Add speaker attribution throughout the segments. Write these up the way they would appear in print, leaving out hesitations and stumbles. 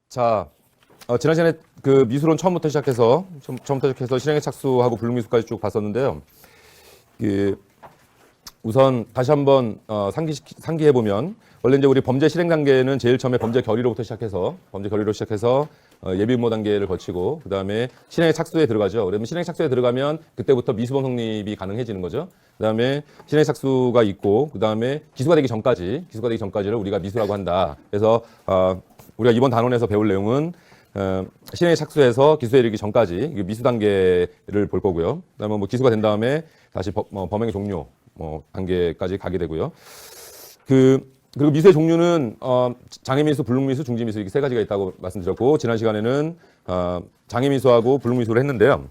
Speaker 1: 자, 지난 시간에 그 미술론 처음부터 시작해서 실행에 착수하고 불능미수까지 쭉 봤었는데요. 그 우선 다시 한번 상기해 보면 원래 이제 우리 범죄 실행 단계는 제일 처음에 범죄 결의로부터 시작해서 예비 음모 단계를 거치고 그다음에 실행에 착수에 들어가죠. 그러면 실행에 착수에 들어가면 그때부터 미수범 성립이 가능해지는 거죠. 그다음에 실행에 착수가 있고 그다음에 기수가 되기 전까지를 우리가 미수라고 한다. 그래서 우리가 이번 단원에서 배울 내용은 실행에 착수해서 기수에 이르기 전까지 미수 단계를 볼 거고요. 그다음에 뭐 기수가 된 다음에 다시 범행의 종료 단계까지 가게 되고요. 그리고 미수의 종류는 장애미수, 불능미수, 중지미수 이렇게 세 가지가 있다고 말씀드렸고 지난 시간에는 장애미수하고 불능미수를 했는데요.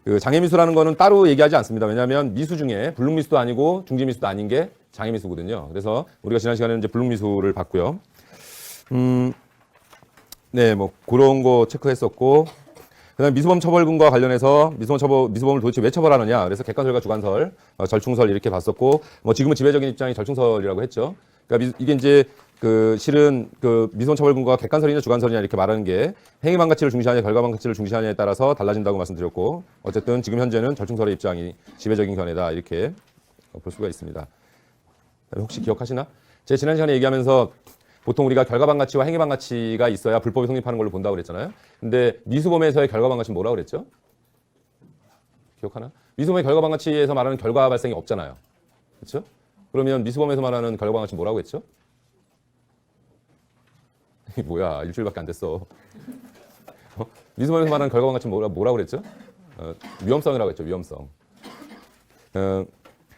Speaker 1: 그 장애미수라는 거는 따로 얘기하지 않습니다. 왜냐하면 미수 중에 불능미수도 아니고 중지미수도 아닌 게 장애미수거든요. 그래서 우리가 지난 시간에는 이제 불능미수를 봤고요. 네, 뭐 그런 거 체크했었고, 그다음 미수범 처벌군과 관련해서 미수범을 도대체 왜 처벌하느냐? 그래서 객관설과 주관설, 절충설 이렇게 봤었고, 뭐 지금은 지배적인 입장이 절충설이라고 했죠. 그러니까 이게 이제 그 실은 그 미수범 처벌군과 객관설이냐 주관설이냐 이렇게 말하는 게 행위만 가치를 중시하냐 결과만 가치를 중시하냐에 따라서 달라진다고 말씀드렸고, 어쨌든 지금 현재는 절충설의 입장이 지배적인 견해다 이렇게 볼 수가 있습니다. 혹시 기억하시나? 제가 지난 시간에 얘기하면서 보통 우리가 결과반 가치와 행위반 가치가 있어야 불법이 성립하는 걸로 본다고 그랬잖아요. 근데 미수범에서의 결과반 가치는 뭐라고 그랬죠? 기억하나? 미수범의 결과반 가치에서 말하는 결과 발생이 없잖아요. 그렇죠? 그러면 미수범에서 말하는 결과반 가치는 뭐라고 했죠? 이게 뭐야? 일주일밖에 안 됐어. 미수범에서 말하는 결과반 가치는 뭐라고 그랬죠? 위험성이라고 했죠. 위험성.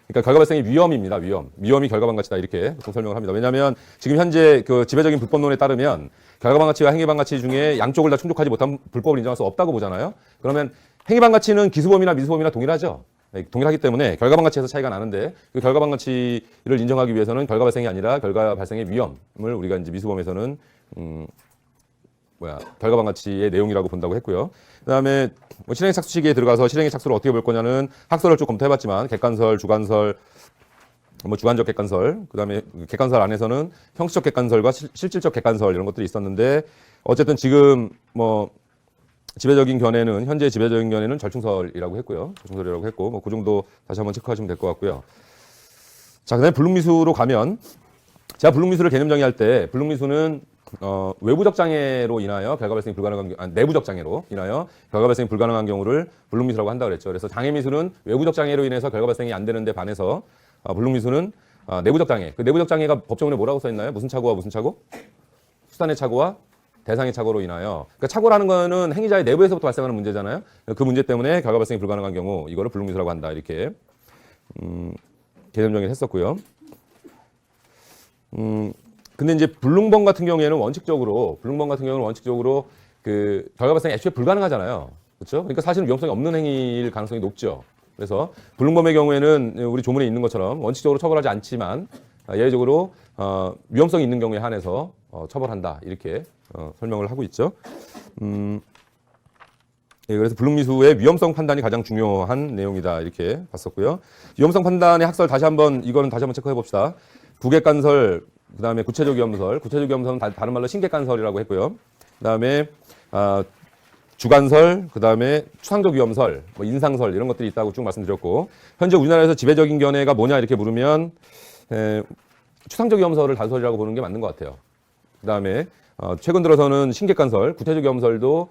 Speaker 1: 그러니까 결과 발생이 위험입니다. 위험이 결과반 가치다 이렇게 보통 설명을 합니다. 왜냐하면 지금 현재 그 지배적인 불법론에 따르면 결과반 가치와 행위반 가치 중에 양쪽을 다 충족하지 못한 불법을 인정할 수 없다고 보잖아요. 그러면 행위반 가치는 기수범이나 미수범이나 동일하죠. 동일하기 때문에 결과반 가치에서 차이가 나는데 그 결과반 가치를 인정하기 위해서는 결과 발생이 아니라 결과 발생의 위험을 우리가 이제 미수범에서는 결과반 가치의 내용이라고 본다고 했고요. 그다음에 뭐 실행 착수 시기에 들어가서 실행의 착수를 어떻게 볼 거냐는 학설을 쭉 검토해봤지만 객관설, 주관설, 뭐 주관적 객관설, 그다음에 객관설 안에서는 형식적 객관설과 실질적 객관설 이런 것들이 있었는데 어쨌든 지금 뭐 현재 지배적인 견해는 절충설이라고 했고요. 뭐 그 정도 다시 한번 체크하시면 될 것 같고요. 자, 그다음에 불능미수로 가면 제가 불능미수를 개념 정의할 때 불능미수는 외부적 장애로 인하여 결과 발생이 불가능한 내부적 장애로 인하여 결과 발생이 불가능한 경우를 불능미수라고 한다고 그랬죠. 그래서 장애미수는 외부적 장애로 인해서 결과 발생이 안 되는데 반해서 불능미수는 내부적 장애. 그 내부적 장애가 법조문에 뭐라고 써 있나요? 무슨 착오와 무슨 착오? 수단의 착오와 대상의 착오로 인하여. 그러니까 착오라는 거는 행위자의 내부에서부터 발생하는 문제잖아요. 그 문제 때문에 결과 발생이 불가능한 경우 이거를 불능미수라고 한다. 이렇게 개념 정의를 했었고요. 근데 이제 불능범 같은 경우에는 원칙적으로 그 결과 발생이 애초에 불가능하잖아요. 그렇죠? 그러니까 사실은 위험성이 없는 행위일 가능성이 높죠. 그래서 불능범의 경우에는 우리 조문에 있는 것처럼 원칙적으로 처벌하지 않지만 예외적으로 위험성이 있는 경우에 한해서 처벌한다. 이렇게 설명을 하고 있죠. 예, 그래서 불능미수의 위험성 판단이 가장 중요한 내용이다. 이렇게 봤었고요. 위험성 판단의 학설 이거는 다시 한번 체크해 봅시다. 부객관설, 그 다음에 구체적 위험설. 구체적 위험설은 다른 말로 신객관설이라고 했고요. 그 다음에 주관설, 그 다음에 추상적 위험설, 뭐 인상설 이런 것들이 있다고 쭉 말씀드렸고 현재 우리나라에서 지배적인 견해가 뭐냐 이렇게 물으면 추상적 위험설을 다수설이라고 보는 게 맞는 것 같아요. 그 다음에 최근 들어서는 신객관설, 구체적 위험설도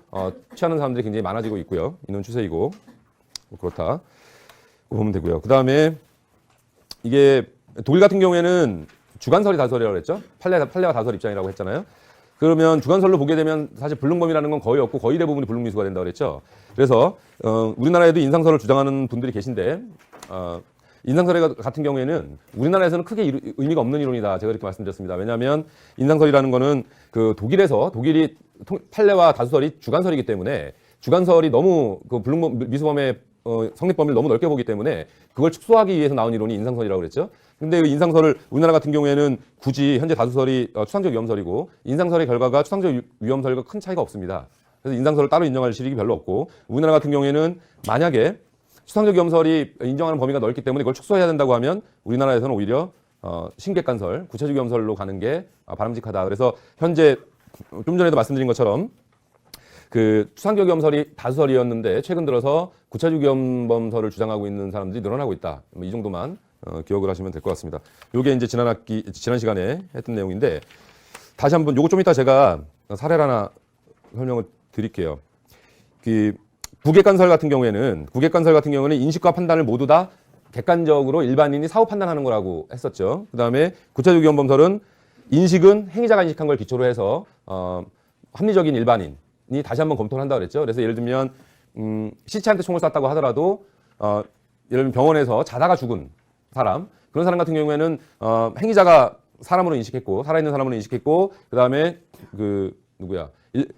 Speaker 1: 취하는 사람들이 굉장히 많아지고 있고요. 있는 추세이고 뭐 그렇다 보면 되고요. 그 다음에 이게 독일 같은 경우에는 주관설이 다수설이라고 했죠. 판례와 다수설 입장이라고 했잖아요. 그러면 주관설로 보게 되면 사실 불능범이라는 건 거의 없고 거의 대부분이 불능미수가 된다고 그랬죠. 그래서 우리나라에도 인상설을 주장하는 분들이 계신데 인상설 같은 경우에는 우리나라에서는 크게 의미가 없는 이론이다. 제가 이렇게 말씀드렸습니다. 왜냐하면 인상설이라는 거는 그 독일이 판례와 다수설이 주관설이기 때문에 주관설이 너무 그 미수범의 성립 범위를 너무 넓게 보기 때문에 그걸 축소하기 위해서 나온 이론이 인상설이라고 그랬죠. 근데 그 인상설을 우리나라 같은 경우에는 굳이 현재 다수설이 추상적 위험설이고 인상설의 결과가 추상적 위험설과 큰 차이가 없습니다. 그래서 인상설을 따로 인정할 실익이 별로 없고 우리나라 같은 경우에는 만약에 추상적 위험설이 인정하는 범위가 넓기 때문에 그걸 축소해야 된다고 하면 우리나라에서는 오히려 신객관설, 구체적 위험설로 가는 게 바람직하다. 그래서 현재 좀 전에도 말씀드린 것처럼 그 추상적 위험설이 다수설이었는데 최근 들어서 구체적 위험범설을 주장하고 있는 사람들이 늘어나고 있다. 이 정도만 기억을 하시면 될 것 같습니다. 이게 이제 지난 시간에 했던 내용인데 다시 한번 요거 좀 이따 제가 사례를 하나 설명을 드릴게요. 그 구객관설 같은 경우에는 인식과 판단을 모두 다 객관적으로 일반인이 사후 판단하는 거라고 했었죠. 그다음에 구체적 위험범설은 인식은 행위자가 인식한 걸 기초로 해서 합리적인 일반인이 다시 한번 검토를 한다고 그랬죠. 그래서 예를 들면 시체한테 총을 쐈다고 하더라도 예를 들면 병원에서 자다가 죽은 사람 그런 사람 같은 경우에는 행위자가 사람으로 인식했고 살아있는 사람으로 인식했고 그다음에 그 누구야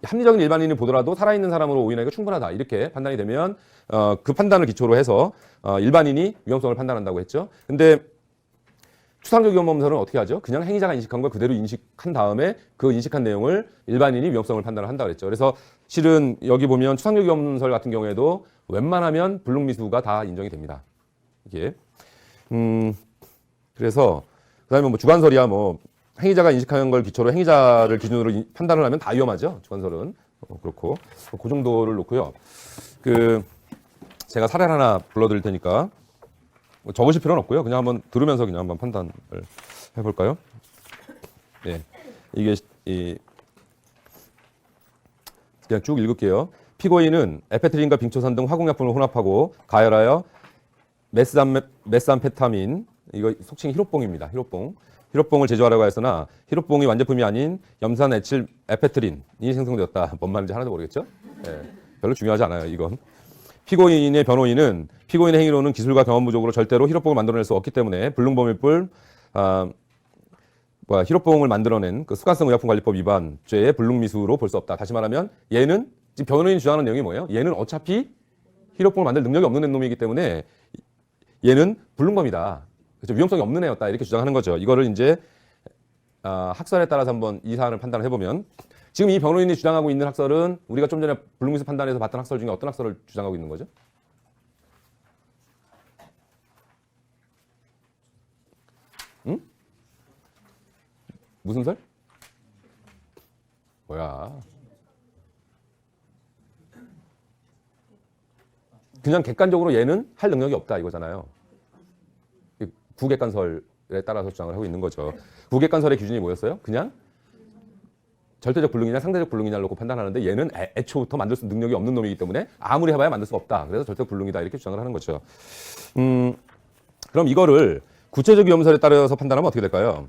Speaker 1: 합리적인 일반인을 보더라도 살아있는 사람으로 오인하기가 충분하다 이렇게 판단이 되면 그 판단을 기초로 해서 일반인이 위험성을 판단한다고 했죠. 근데 추상적 위험범설은 어떻게 하죠? 그냥 행위자가 인식한 걸 그대로 인식한 다음에 그 인식한 내용을 일반인이 위험성을 판단을 한다고 그랬죠. 그래서 실은 여기 보면 추상적 위험범설 같은 경우에도 웬만하면 불능미수가 다 인정이 됩니다. 이게 그래서 그다음에 뭐 주관설이야 뭐 행위자가 인식하는 걸 기초로 행위자를 기준으로 판단을 하면 다 위험하죠. 주관설은 그렇고 그 정도를 놓고요. 그 제가 사례를 하나 불러드릴 테니까 적으실 필요는 없고요. 그냥 한번 들으면서 그냥 한번 판단을 해볼까요? 네, 이게 그냥 쭉 읽을게요. 피고인은 에페트린과 빙초산 등 화공약품을 혼합하고 가열하여 메스암페타민 이거 속칭 히로뽕입니다. 히로뽕을 제조하려고 했으나 히로뽕이 완제품이 아닌 염산 에칠 에페트린이 생성되었다. 뭔 말인지 하나도 모르겠죠? 네, 별로 중요하지 않아요. 이건. 피고인의 변호인은 피고인의 행위로는 기술과 경험 부족으로 절대로 히로뽕을 만들어낼 수 없기 때문에 불능범일 뿐 히로뽕을 만들어낸 그 습관성 의약품관리법 위반 죄의 불능미수로 볼 수 없다. 다시 말하면 얘는 지금 변호인이 주장하는 내용이 뭐예요? 얘는 어차피 히로뽕을 만들 능력이 없는 놈이기 때문에 얘는 불능범이다. 그렇죠? 위험성이 없는 애였다. 이렇게 주장하는 거죠. 이거를 이제 학설에 따라서 한번 이 사안을 판단을 해보면 지금 이 변호인이 주장하고 있는 학설은 우리가 좀 전에 불능미수 판단에서 봤던 학설 중에 어떤 학설을 주장하고 있는 거죠? 응? 무슨 설? 뭐야? 그냥 객관적으로 얘는 할 능력이 없다 이거잖아요. 구객관설에 따라서 주장을 하고 있는 거죠. 구객관설의 기준이 뭐였어요? 그냥 절대적 불능이냐 상대적 불능이냐를 놓고 판단하는데 얘는 애초부터 만들 수 능력이 없는 놈이기 때문에 아무리 해봐야 만들 수가 없다. 그래서 절대적 불능이다 이렇게 주장을 하는 거죠. 그럼 이거를 구체적 위험설에 따라서 판단하면 어떻게 될까요?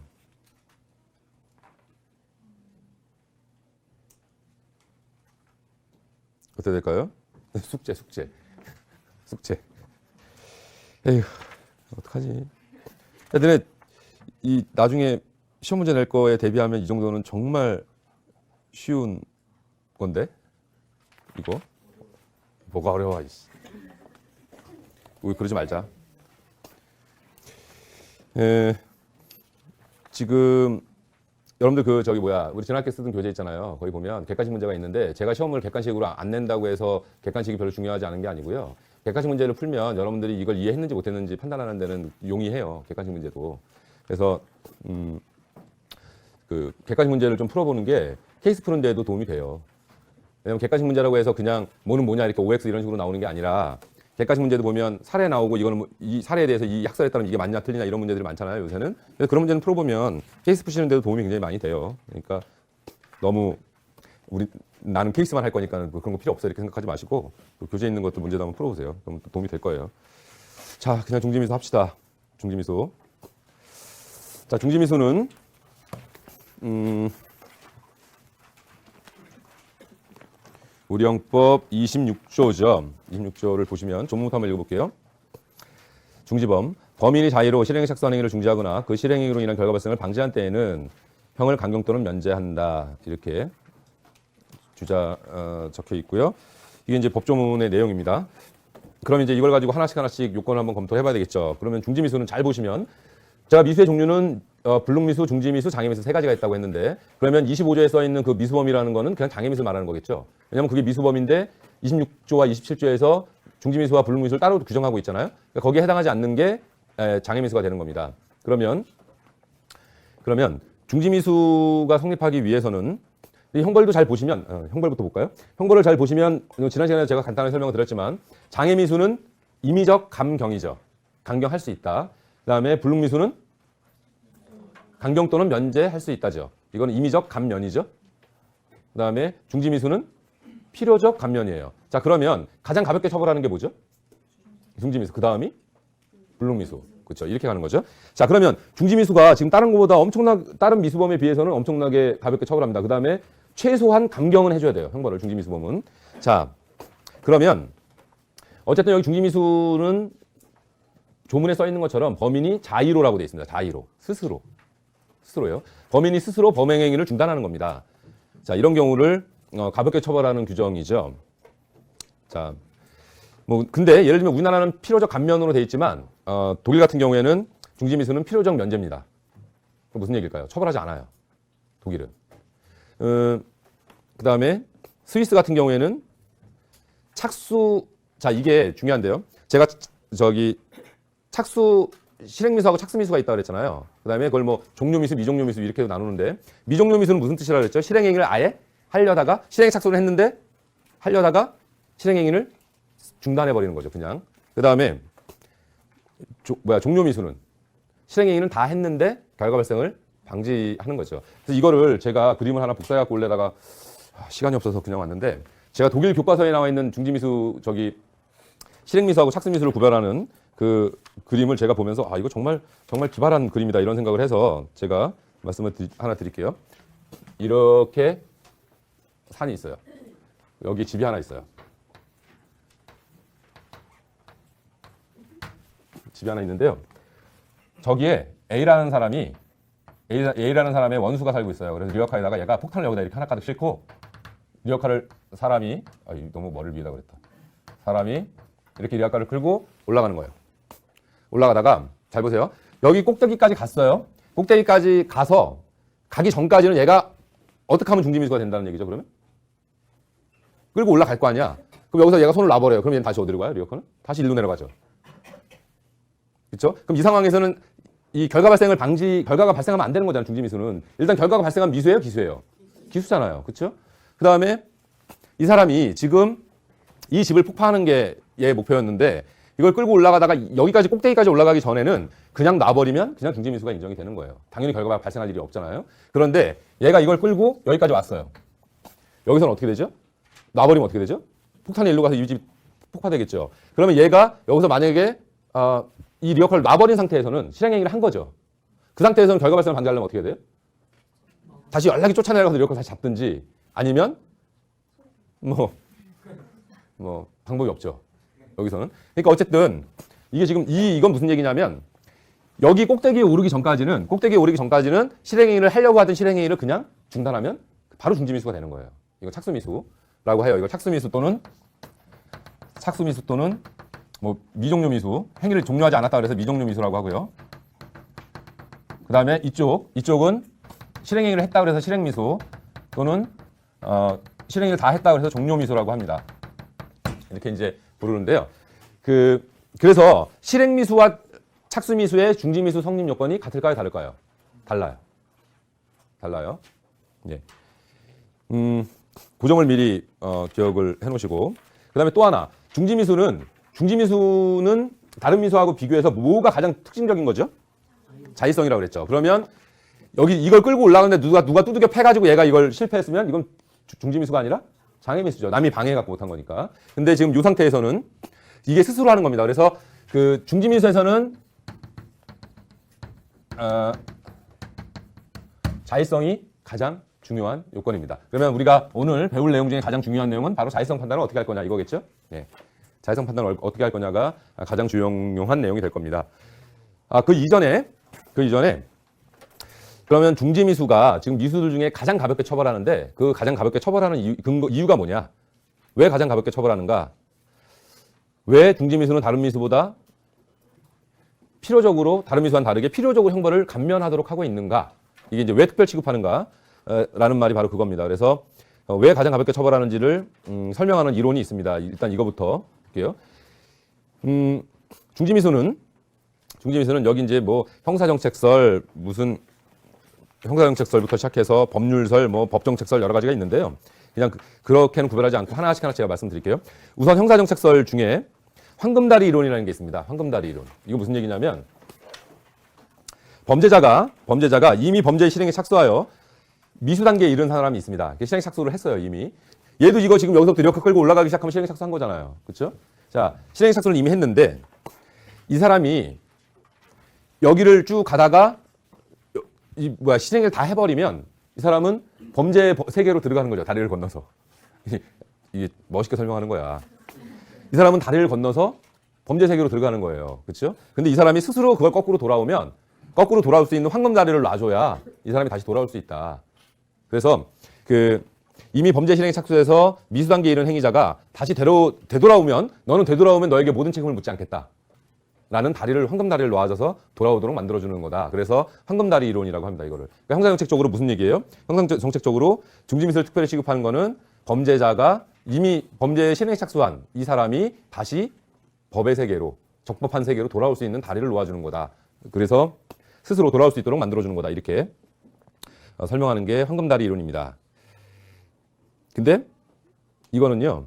Speaker 1: 어떻게 될까요? 숙제. 에휴, 어떡하지? 얘들네 이 나중에 시험 문제 낼 거에 대비하면 이 정도는 정말 쉬운 건데 이거 뭐가 어려워? 우리 그러지 말자. 지금 여러분들 그 저기 뭐야 우리 지난학기 쓰던 교재 있잖아요. 거기 보면 객관식 문제가 있는데 제가 시험을 객관식으로 안 낸다고 해서 객관식이 별로 중요하지 않은 게 아니고요. 객관식 문제를 풀면 여러분들이 이걸 이해했는지 못했는지 판단하는 데는 용이해요. 객관식 문제도. 그래서 그 객관식 문제를 좀 풀어보는 게 케이스 푸는 데에도 도움이 돼요. 왜냐면 객관식 문제라고 해서 그냥 뭐는 뭐냐 이렇게 OX 이런 식으로 나오는 게 아니라 객관식 문제도 보면 사례 나오고 이거는 이 사례에 대해서 이 학설에 따르면 이게 맞냐 틀리냐 이런 문제들이 많잖아요. 요새는. 그래서 그런 문제는 풀어보면 케이스 푸시는 데도 도움이 굉장히 많이 돼요. 그러니까 너무 나는 케이스만 할 거니까 그런 거 필요 없어 이렇게 생각하지 마시고 그 교재에 있는 것도 문제도 한번 풀어보세요. 그럼 도움이 될 거예요. 자, 그냥 중지미수 합시다. 중지미수. 자, 중지미수는 우리 형법 26조죠. 26조를 보시면 전문부터 한번 읽어볼게요. 중지범. 범인이 자의로 실행에 착수한 행위를 중지하거나 그 실행으로 인한 결과 발생을 방지한 때에는 형을 강경 또는 면제한다. 이렇게 적혀 있고요. 이게 이제 법조문의 내용입니다. 그럼 이제 이걸 가지고 하나씩 요건을 한번 검토해 봐야 되겠죠. 그러면 중지미수는 잘 보시면 제가 미수의 종류는 불능미수, 중지미수, 장애미수 세 가지가 있다고 했는데 그러면 25조에 써 있는 그 미수범이라는 거는 그냥 장애미수를 말하는 거겠죠. 왜냐하면 그게 미수범인데 26조와 27조에서 중지미수와 불능미수를 따로 규정하고 있잖아요. 그러니까 거기에 해당하지 않는 게 장애미수가 되는 겁니다. 그러면 중지미수가 성립하기 위해서는 이 형벌도 잘 보시면 형벌부터 볼까요? 형벌을 잘 보시면 지난 시간에 제가 간단하게 설명을 드렸지만 장애미수는 임의적 감경이죠. 강경할 수 있다. 그다음에 불능미수는 강경 또는 면제할 수 있다죠. 이거는 임의적 감면이죠. 그다음에 중지미수는 필요적 감면이에요. 자, 그러면 가장 가볍게 처벌하는 게 뭐죠? 중지미수. 그 다음이 불능미수. 그렇죠. 이렇게 가는 거죠. 자, 그러면 중지미수가 지금 다른 것보다 다른 미수범에 비해서는 엄청나게 가볍게 처벌합니다. 그 다음에 최소한 감경은 해줘야 돼요. 형벌을 중지미수범은. 자, 그러면 어쨌든 여기 중지미수는 조문에 써 있는 것처럼 범인이 자의로라고 되어 있습니다. 자의로. 스스로요. 범인이 스스로 범행 행위를 중단하는 겁니다. 자, 이런 경우를 가볍게 처벌하는 규정이죠. 자, 뭐 근데 예를 들면 우리나라는 필요적 감면으로 되어 있지만 독일 같은 경우에는 중지미수는 필요적 면제입니다. 무슨 얘기일까요? 처벌하지 않아요. 독일은. 그 다음에 스위스 같은 경우에는 자, 이게 중요한데요. 제가 실행미수하고 착수미수가 있다고 그랬잖아요. 그 다음에 그걸 뭐 종료미수, 미종료미수 이렇게 나누는데 미종료미수는 무슨 뜻이라고 그랬죠? 실행행위를 아예 하려다가 실행 착수를 했는데 하려다가 실행행위를 중단해버리는 거죠. 그냥. 그 다음에 종료미수는 실행행위는 다 했는데 결과 발생을 방지하는 거죠. 그래서 이거를 제가 그림을 하나 복사해갖고 올려다가 시간이 없어서 그냥 왔는데 제가 독일 교과서에 나와 있는 중지미수 실행미수하고 착수미수를 구별하는 그 그림을 제가 보면서 이거 정말 기발한 그림이다 이런 생각을 해서 제가 말씀을 하나 드릴게요. 이렇게 산이 있어요. 여기 집이 하나 있어요. 집이 하나 있는데요. 저기에 A라는 사람의 원수가 살고 있어요. 그래서 리어카에다가 얘가 폭탄을 여기다 이렇게 하나 가득 싣고 리어카를 사람이 너무 머리를 위에다 그랬다. 사람이 이렇게 리어카를 끌고 올라가는 거예요. 올라가다가 잘 보세요. 여기 꼭대기까지 갔어요. 꼭대기까지 가서 가기 전까지는 얘가 어떻게 하면 중지미수가 된다는 얘기죠. 그러면 끌고 올라갈 거 아니야. 그럼 여기서 얘가 손을 놔버려요. 그럼 얘는 다시 어디로 가요? 리어카는 다시 일로 내려가죠. 그렇죠? 그럼 이 상황에서는 이 결과가 발생하면 안 되는 거잖아요. 중지미수는 일단 결과가 발생한 미수예요, 기수예요? 기수잖아요. 그렇죠? 그 다음에 이 사람이 지금 이 집을 폭파하는 게 얘의 목표였는데 이걸 끌고 올라가다가 여기까지 꼭대기까지 올라가기 전에는 그냥 놔버리면 그냥 중지미수가 인정이 되는 거예요. 당연히 결과가 발생할 일이 없잖아요. 그런데 얘가 이걸 끌고 여기까지 왔어요. 여기서는 어떻게 되죠? 놔버리면 어떻게 되죠? 폭탄이 일로 가서 이 집 폭파되겠죠. 그러면 얘가 여기서 만약에 이 리어카를 놔버린 상태에서는 실행행위를 한 거죠. 그 상태에서는 결과 발생을 방지하려면 어떻게 돼요? 다시 연락이 쫓아내려가서 리어카를 다시 잡든지 아니면 방법이 없죠. 여기서는. 그러니까 어쨌든 이게 지금 이건 무슨 얘기냐면 여기 꼭대기에 오르기 전까지는 실행행위를 하려고 하던 실행행위를 그냥 중단하면 바로 중지미수가 되는 거예요. 이거 착수미수라고 해요. 이거 착수미수 또는 미종료미수. 행위를 종료하지 않았다 그래서 미종료미수라고 하고요. 그 다음에 이쪽은 실행행위를 했다 그래서 실행미수 또는 실행행위를 다 했다 그래서 종료미수라고 합니다. 이렇게 이제 부르는데요. 그래서 실행미수와 착수미수의 중지미수 성립 요건이 같을까요? 다를까요? 달라요. 예. 그 점을 미리 기억을 해놓으시고 그 다음에 또 하나 중지미수는 다른 미수하고 비교해서 뭐가 가장 특징적인 거죠? 자의성이라고 그랬죠. 그러면 여기 이걸 끌고 올라가는데 누가 두들겨 패가지고 얘가 이걸 실패했으면 이건 중지미수가 아니라 장애미수죠. 남이 방해해갖고 못한 거니까. 근데 지금 이 상태에서는 이게 스스로 하는 겁니다. 그래서 그 중지미수에서는 자의성이 가장 중요한 요건입니다. 그러면 우리가 오늘 배울 내용 중에 가장 중요한 내용은 바로 자의성 판단을 어떻게 할 거냐 이거겠죠? 네. 자의성 판단을 어떻게 할 거냐가 가장 중요한 내용이 될 겁니다. 그 이전에 그러면 중지미수가 지금 미수들 중에 가장 가볍게 처벌하는데 그 가장 가볍게 처벌하는 이유가 뭐냐? 왜 가장 가볍게 처벌하는가? 왜 중지미수는 다른 미수보다 필요적으로 다른 미수와는 다르게 필요적으로 형벌을 감면하도록 하고 있는가? 이게 이제 왜 특별 취급하는가? 라는 말이 바로 그겁니다. 그래서 왜 가장 가볍게 처벌하는지를 설명하는 이론이 있습니다. 일단 이거부터 볼게요. 중지미수는 여기 이제 뭐 형사정책설 무슨 형사정책설부터 시작해서 법률설, 뭐 법정책설 여러 가지가 있는데요. 그냥 그렇게는 구별하지 않고 하나씩 제가 말씀드릴게요. 우선 형사정책설 중에 황금다리 이론이라는 게 있습니다. 황금다리 이론. 이거 무슨 얘기냐면 범죄자가 이미 범죄 실행에 착수하여 미수 단계에 이른 사람이 있습니다. 실행 착수를 했어요, 이미. 얘도 이거 지금 여기서부터 이렇게 끌고 올라가기 시작하면 실행 착수한 거잖아요. 그렇죠? 자, 실행 착수를 이미 했는데 이 사람이 여기를 쭉 가다가 실행을 다 해버리면 이 사람은 범죄 세계로 들어가는 거죠. 다리를 건너서. 이게 멋있게 설명하는 거야. 이 사람은 다리를 건너서 범죄 세계로 들어가는 거예요. 그렇죠? 근데 이 사람이 스스로 그걸 거꾸로 돌아오면 거꾸로 돌아올 수 있는 황금다리를 놔줘야 이 사람이 다시 돌아올 수 있다. 그래서 이미 범죄 실행에 착수해서 미수 단계에 이른 행위자가 다시 되돌아오면 너는 되돌아오면 너에게 모든 책임을 묻지 않겠다. 라는 황금다리를 놓아줘서 돌아오도록 만들어주는 거다. 그래서 황금다리 이론이라고 합니다. 이거를. 그러니까 형사정책적으로 무슨 얘기예요? 형사정책적으로 중지미수를 특별히 취급하는 거는 범죄자가 이미 범죄에 실행에 착수한 이 사람이 다시 법의 세계로, 적법한 세계로 돌아올 수 있는 다리를 놓아주는 거다. 그래서 스스로 돌아올 수 있도록 만들어주는 거다. 이렇게 설명하는 게 황금다리 이론입니다. 근데 이거는요,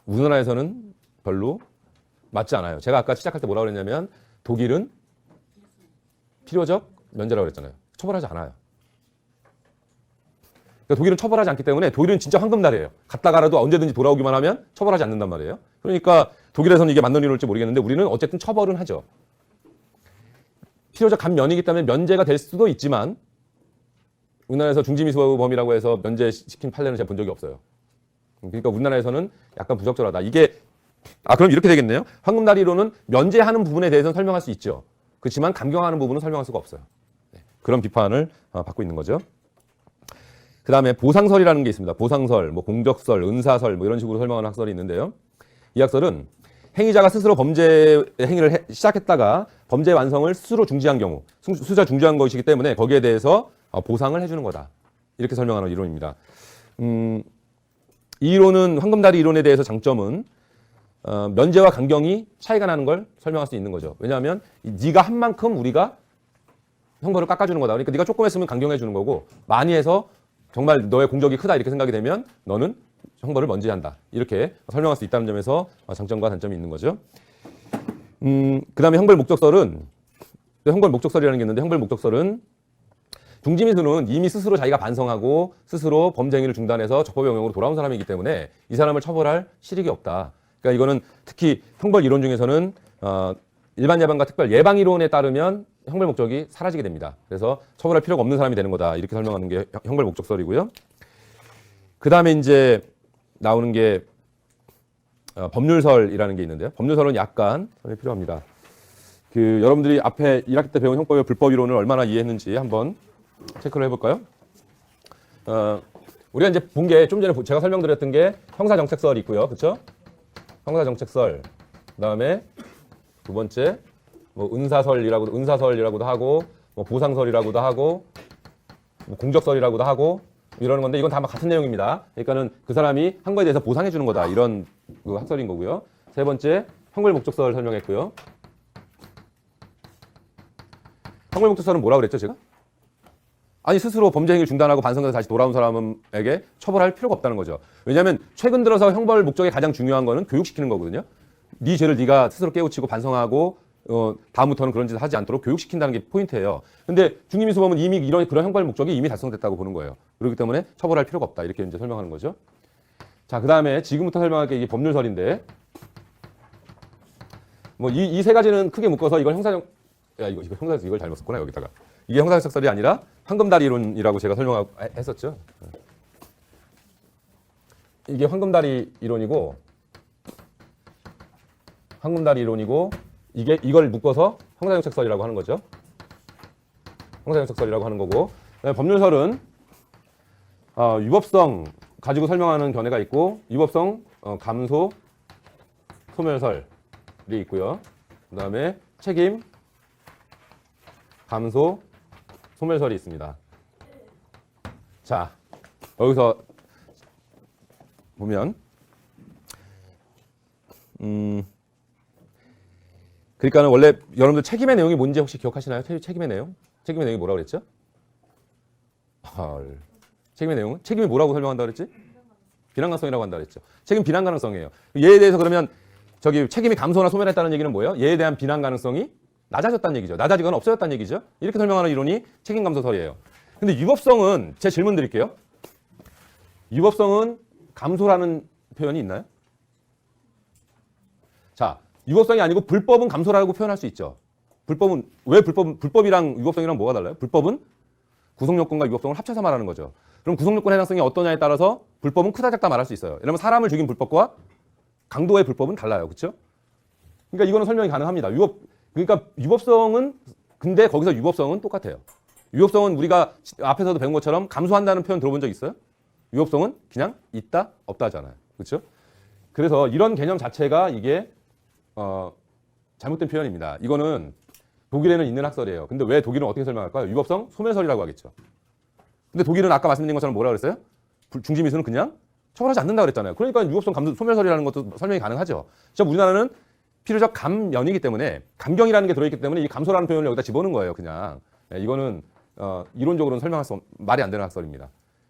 Speaker 1: 우리나라에서는 별로 맞지 않아요. 제가 아까 시작할 때 뭐라고 그랬냐면 독일은 필요적 면제라고 그랬잖아요. 처벌하지 않아요. 그러니까 독일은 처벌하지 않기 때문에 독일은 진짜 황금다리예요. 갔다가라도 언제든지 돌아오기만 하면 처벌하지 않는단 말이에요. 그러니까 독일에서는 이게 맞는 이론일지 모르겠는데 우리는 어쨌든 처벌은 하죠. 필요적 감면이기 때문에 면제가 될 수도 있지만 우리나라에서 중지미수범이라고 해서 면제시킨 판례는 제가 본 적이 없어요. 그러니까 우리나라에서는 약간 부적절하다. 이게 그럼 이렇게 되겠네요. 황금다리로는 면제하는 부분에 대해서는 설명할 수 있죠. 그렇지만 감경하는 부분은 설명할 수가 없어요. 그런 비판을 받고 있는 거죠. 그 다음에 보상설이라는 게 있습니다. 보상설, 뭐 공적설, 은사설 뭐 이런 식으로 설명하는 학설이 있는데요. 이 학설은 행위자가 스스로 범죄 행위를 시작했다가 범죄 완성을 스스로 중지한 경우, 수자 중지한 것이기 때문에 거기에 대해서 보상을 해주는 거다. 이렇게 설명하는 이론입니다. 이 이론은 황금다리 이론에 대해서 장점은 면제와 강경이 차이가 나는 걸 설명할 수 있는 거죠. 왜냐하면 네가 한 만큼 우리가 형벌을 깎아주는 거다. 그러니까 네가 조금 했으면 강경해 주는 거고 많이 해서 정말 너의 공적이 크다 이렇게 생각이 되면 너는 형벌을 면제한다. 이렇게 설명할 수 있다는 점에서 장점과 단점이 있는 거죠. 그 다음에 형벌 목적설은 형벌 목적설이라는 게 있는데 형벌 목적설은 중지미수는 이미 스스로 자기가 반성하고 스스로 범죄 행위를 중단해서 적법의 영역으로 돌아온 사람이기 때문에 이 사람을 처벌할 실익이 없다. 그러니까 이거는 특히 형벌 이론 중에서는 일반 예방과 특별 예방 이론에 따르면 형벌 목적이 사라지게 됩니다. 그래서 처벌할 필요가 없는 사람이 되는 거다. 이렇게 설명하는 게 형벌 목적설이고요. 그 다음에 이제 나오는 게 법률설이라는 게 있는데요. 법률설은 약간 설명이 필요합니다. 여러분들이 앞에 1학기 때 배운 형법의 불법 이론을 얼마나 이해했는지 한번 체크를 해볼까요? 우리가 이제 본 게 좀 전에 제가 설명드렸던 게 형사정책설이 있고요. 그렇죠? 형사정책설, 그다음에 두 번째 뭐 은사설이라고도 하고 뭐 보상설이라고도 하고 뭐 공적설이라고도 하고 이러는 건데 이건 다 같은 내용입니다. 그러니까는 그 사람이 한 거에 대해서 보상해 주는 거다 이런 학설인 거고요. 세 번째 형벌 목적설 설명했고요. 형벌 목적설은 뭐라고 그랬죠, 제가? 아니 스스로 범죄 행위를 중단하고 반성해서 다시 돌아온 사람에게 처벌할 필요가 없다는 거죠. 왜냐하면 최근 들어서 형벌 목적의 가장 중요한 거는 교육시키는 거거든요. 네 죄를 네가 스스로 깨우치고 반성하고 다음부터는 그런 짓을 하지 않도록 교육시킨다는 게 포인트예요. 근데 중지미수범은 이미 그런 형벌 목적이 이미 달성됐다고 보는 거예요. 그렇기 때문에 처벌할 필요가 없다. 이렇게 이제 설명하는 거죠. 자, 그 다음에 지금부터 설명할 게 이게 법률설인데 뭐 이 세 가지는 크게 묶어서 이걸 이걸 잘못 썼구나 여기다가. 이게 형사정책설이 아니라 황금다리 이론이라고 제가 설명했었죠. 이게 황금다리 이론이고 이걸 묶어서 형사정책설이라고 하는 거죠. 형사정책설이라고 하는 거고 법률설은 위법성 가지고 설명하는 견해가 있고 위법성 감소 소멸설이 있고요. 그 다음에 책임 감소 소멸설이 있습니다. 자, 여기서 보면 그러니까는 원래 여러분들 책임의 내용이 뭔지 혹시 기억하시나요? 책임의 내용? 책임의 내용이 뭐라고 그랬죠? 헐. 책임의 내용은? 책임이 뭐라고 설명한다 그랬지? 비난 가능성이라고 한다 그랬죠. 책임 비난 가능성이에요. 얘에 대해서 그러면 저기 책임이 감소나 소멸했다는 얘기는 뭐예요? 얘에 대한 비난 가능성이 낮아졌다는 얘기죠. 낮아지거나 없어졌다는 얘기죠. 이렇게 설명하는 이론이 책임 감소설이에요. 근데 유법성은 제 질문 드릴게요. 유법성은 감소라는 표현이 있나요? 자, 유법성이 아니고 불법은 감소라고 표현할 수 있죠. 불법은 왜 불법이랑 유법성이랑 뭐가 달라요? 불법은 구성요건과 유법성을 합쳐서 말하는 거죠. 그럼 구성요건 해당성이 어떠냐에 따라서 불법은 크다 작다 말할 수 있어요. 예를 들면 사람을 죽인 불법과 강도의 불법은 달라요. 그렇죠? 그러니까 이거는 설명이 가능합니다. 그러니까 유법성은 근데 거기서 유법성은 똑같아요. 유법성은 우리가 앞에서도 배운 것처럼 감소한다는 표현 들어본 적 있어요? 유법성은 그냥 있다 없다 하잖아요. 그렇죠? 그래서 이런 개념 자체가 이게 잘못된 표현입니다. 이거는 독일에는 있는 학설이에요. 근데 왜 독일은 어떻게 설명할까요? 유법성 소멸설이라고 하겠죠. 근데 독일은 아까 말씀드린 것처럼 뭐라 그랬어요? 중지미수는 그냥 처벌하지 않는다 그랬잖아요. 그러니까 유법성 소멸설이라는 것도 설명이 가능하죠. 지금 우리나라는 필요적 감연이기 때문에 감경이라는 게 들어있기 때문에 이 감소라는 표현을 여기다 집어넣은 거예요. 그냥 이거는 이론적으로는 설명할 수 말이 안 되는 학설입니다.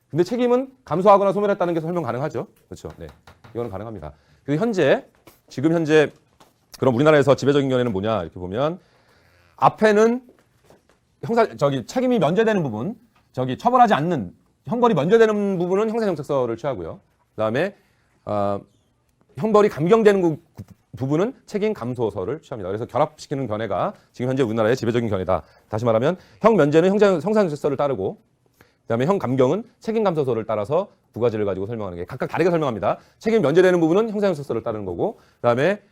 Speaker 1: 근데 책임은 감소하거나 소멸했다는 게 설명 가능하죠. 그렇죠. 네, 이거는 가능합니다. 그래서 지금 현재 그럼 우리나라에서 지배적인 견해는 뭐냐 이렇게 보면 앞에는 책임이 면제되는 부분, 처벌하지 않는 형벌이 면제되는 부분은 형사정책서를 취하고요. 그다음에 형벌이 감경되는 부분은 책임 감소서를 취합니다. 그래서 결합시키는 견해가 지금 현재 우리나라의 지배적인 견해다. 다시 말하면 형 면제는 형사정책서를 따르고 그다음에 형 감경은 책임 감소서를 따라서 두 가지를 가지고 설명하는 게 각각 다르게 설명합니다. 책임 면제되는 부분은 형사정책서를 따르는 거고 그다음에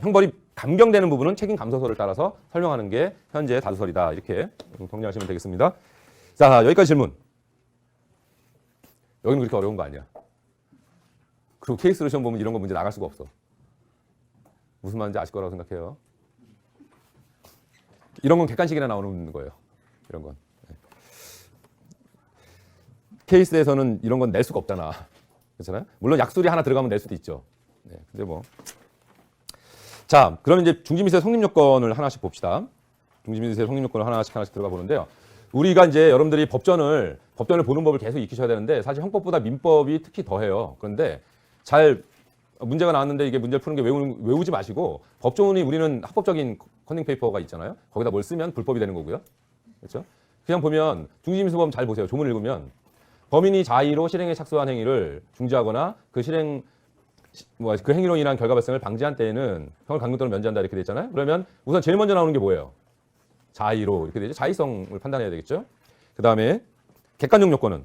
Speaker 1: 형벌이 감경되는 부분은 책임 감소서를 따라서 설명하는 게 현재 다수설이다. 이렇게 정리하시면 되겠습니다. 자, 여기까지 질문. 여기는 그렇게 어려운 거 아니야. 그리고 케이스로 시험 보면 이런 거 문제 나갈 수가 없어. 무슨 말인지 아실 거라고 생각해요. 이런 건 객관식이나 나오는 거예요. 이런 건. 케이스에서는 이런 건 낼 수가 없잖아. 그렇잖아요? 물론 약술이 하나 들어가면 낼 수도 있죠. 네, 근데 뭐. 자, 그러면 이제 중지미수의 성립 요건을 하나씩 봅시다. 중지미수의 성립 요건을 하나씩 들어가 보는데요. 우리가 이제 여러분들이 법전을 보는 법을 계속 익히셔야 되는데 사실 형법보다 민법이 특히 더해요. 그런데 문제가 나왔는데 이게 문제를 푸는 게 외우지 마시고 법조문이 우리는 학법적인 컨닝 페이퍼가 있잖아요. 거기다 뭘 쓰면 불법이 되는 거고요. 그렇죠? 그냥 보면 중지미수법 잘 보세요. 조문 읽으면 범인이 자의로 실행에 착수한 행위를 중지하거나 그 행위로 인한 결과 발생을 방지한 때에는 형을 강경 또는 면제한다 이렇게 돼 있잖아요. 그러면 우선 제일 먼저 나오는 게 뭐예요? 자의로 이렇게 되죠. 자의성을 판단해야 되겠죠. 그 다음에 객관적 요건은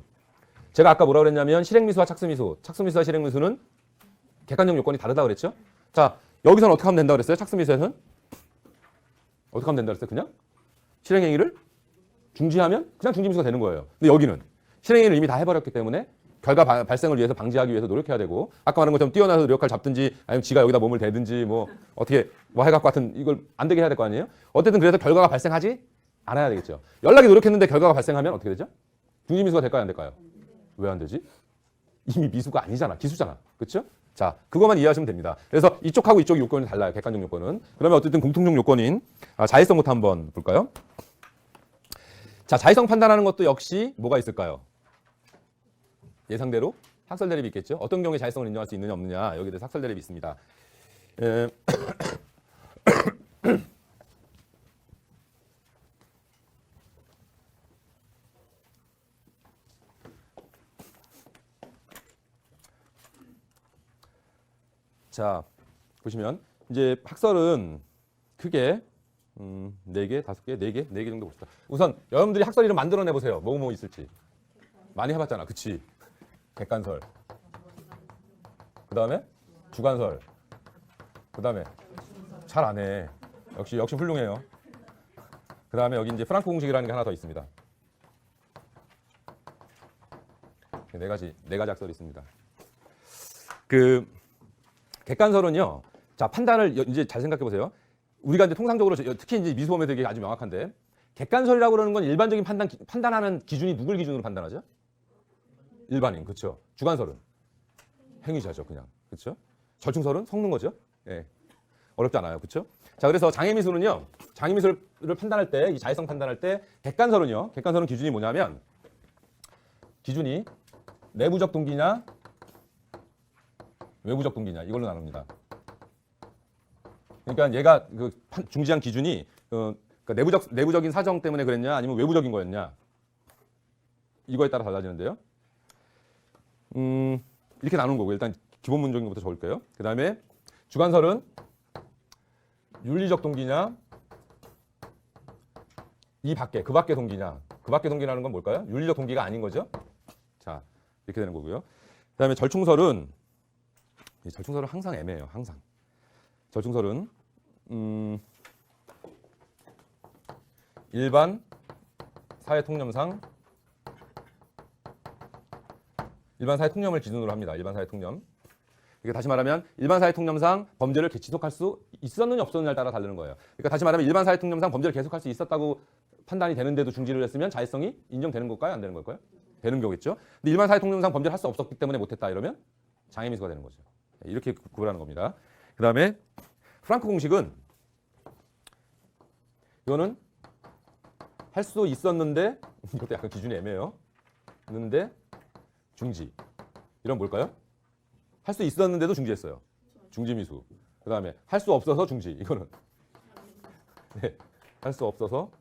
Speaker 1: 제가 아까 뭐라 그랬냐면 실행미수와 착수미수와 실행미수는 객관적 요건이 다르다 그랬죠. 자, 여기서는 어떻게 하면 된다 그랬어요? 착수미수에서는 어떻게 하면 된다 그랬어요? 그냥 실행행위를 중지하면 그냥 중지미수가 되는 거예요. 근데 여기는 실행행위를 이미 다 해버렸기 때문에 결과 발생을 위해서 방지하기 위해서 노력해야 되고 아까 말한 것처럼 뛰어나서 역할 잡든지 아니면 지가 여기다 몸을 대든지 어떻게 해갖고 하여튼 이걸 안 되게 해야 될 거 아니에요? 어쨌든 그래서 결과가 발생하지 않아야 되겠죠. 연락이 노력했는데 결과가 발생하면 어떻게 되죠? 중지미수가 될까요? 안 될까요? 왜 안 되지? 이미 미수가 아니잖아. 기수잖아. 그렇죠? 자, 그것만 이해하시면 됩니다. 그래서 이쪽하고 이쪽의 요건이 달라요. 객관적 요건은. 그러면 어쨌든 공통적 요건인 자의성부터 한번 볼까요? 자, 자의성 판단하는 것도 역시 뭐가 있을까요? 예상대로 학설 대립이 있겠죠. 어떤 경우에 자의성을 인정할 수 있느냐 없느냐 여기에 대해서 학설 대립이 있습니다. 자, 보시면 이제 학설은 크게 4개, 5개, 4개 정도 봅시다. 우선 여러분들이 학설 이름 만들어내 보세요. 뭐 있을지. 많이 해봤잖아. 그치? 객관설. 그 다음에 주관설. 그 다음에 잘 안 해. 역시 훌륭해요. 그 다음에 여기 이제 프랑크 공식이라는 게 하나 더 있습니다. 네 가지 학설이 있습니다. 객관설은요. 자, 판단을 이제 잘 생각해 보세요. 우리가 이제 통상적으로 특히 이제 미수범에서 이게 아주 명확한데 객관설이라고 그러는 건 일반적인 판단하는 기준이 누굴 기준으로 판단하죠? 일반인, 그렇죠. 주관설은 행위자죠, 그냥. 그렇죠? 절충설은 섞는 거죠. 예. 어렵지 않아요. 그렇죠? 자, 그래서 장애미수는요. 장애미수를 판단할 때, 이 자의성 판단할 때 객관설은 기준이 뭐냐면 기준이 내부적 동기냐 외부적 동기냐 이걸로 나눕니다. 그러니까 얘가 그 중지한 기준이 그러니까 내부적인 사정 때문에 그랬냐 아니면 외부적인 거였냐 이거에 따라 달라지는데요. 이렇게 나누는 거고 일단 기본 문적인 것부터 적을게요. 그 다음에 주관설은 윤리적 동기냐 이 밖에 그 밖의 동기냐 그 밖의 동기라는 건 뭘까요? 윤리적 동기가 아닌 거죠. 자 이렇게 되는 거고요. 그 다음에 절충설은 항상 애매해요. 항상 절충설은 일반 사회 통념상 일반 사회 통념을 기준으로 합니다. 일반 사회 통념. 이게 다시 말하면 일반 사회 통념상 범죄를 지속할 수 있었느냐 없었느냐에 따라 다르는 거예요. 그러니까 다시 말하면 일반 사회 통념상 범죄를 계속할 수 있었다고 판단이 되는데도 중지를 했으면 자해성이 인정되는 걸까요? 안 되는 걸까요? 되는 거겠죠. 근데 일반 사회 통념상 범죄를 할 수 없었기 때문에 못했다 이러면 장애미수가 되는 거죠. 이렇게 구별하는 겁니다. 그 다음에 프랑크 공식은 이거는 할 수 있었는데 이것도 약간 기준이 애매해요. 는데 중지. 이런 뭘까요? 할 수 있었는데도 중지했어요. 중지미수. 그 다음에 할 수 없어서 중지. 이거는 네, 할 수 없어서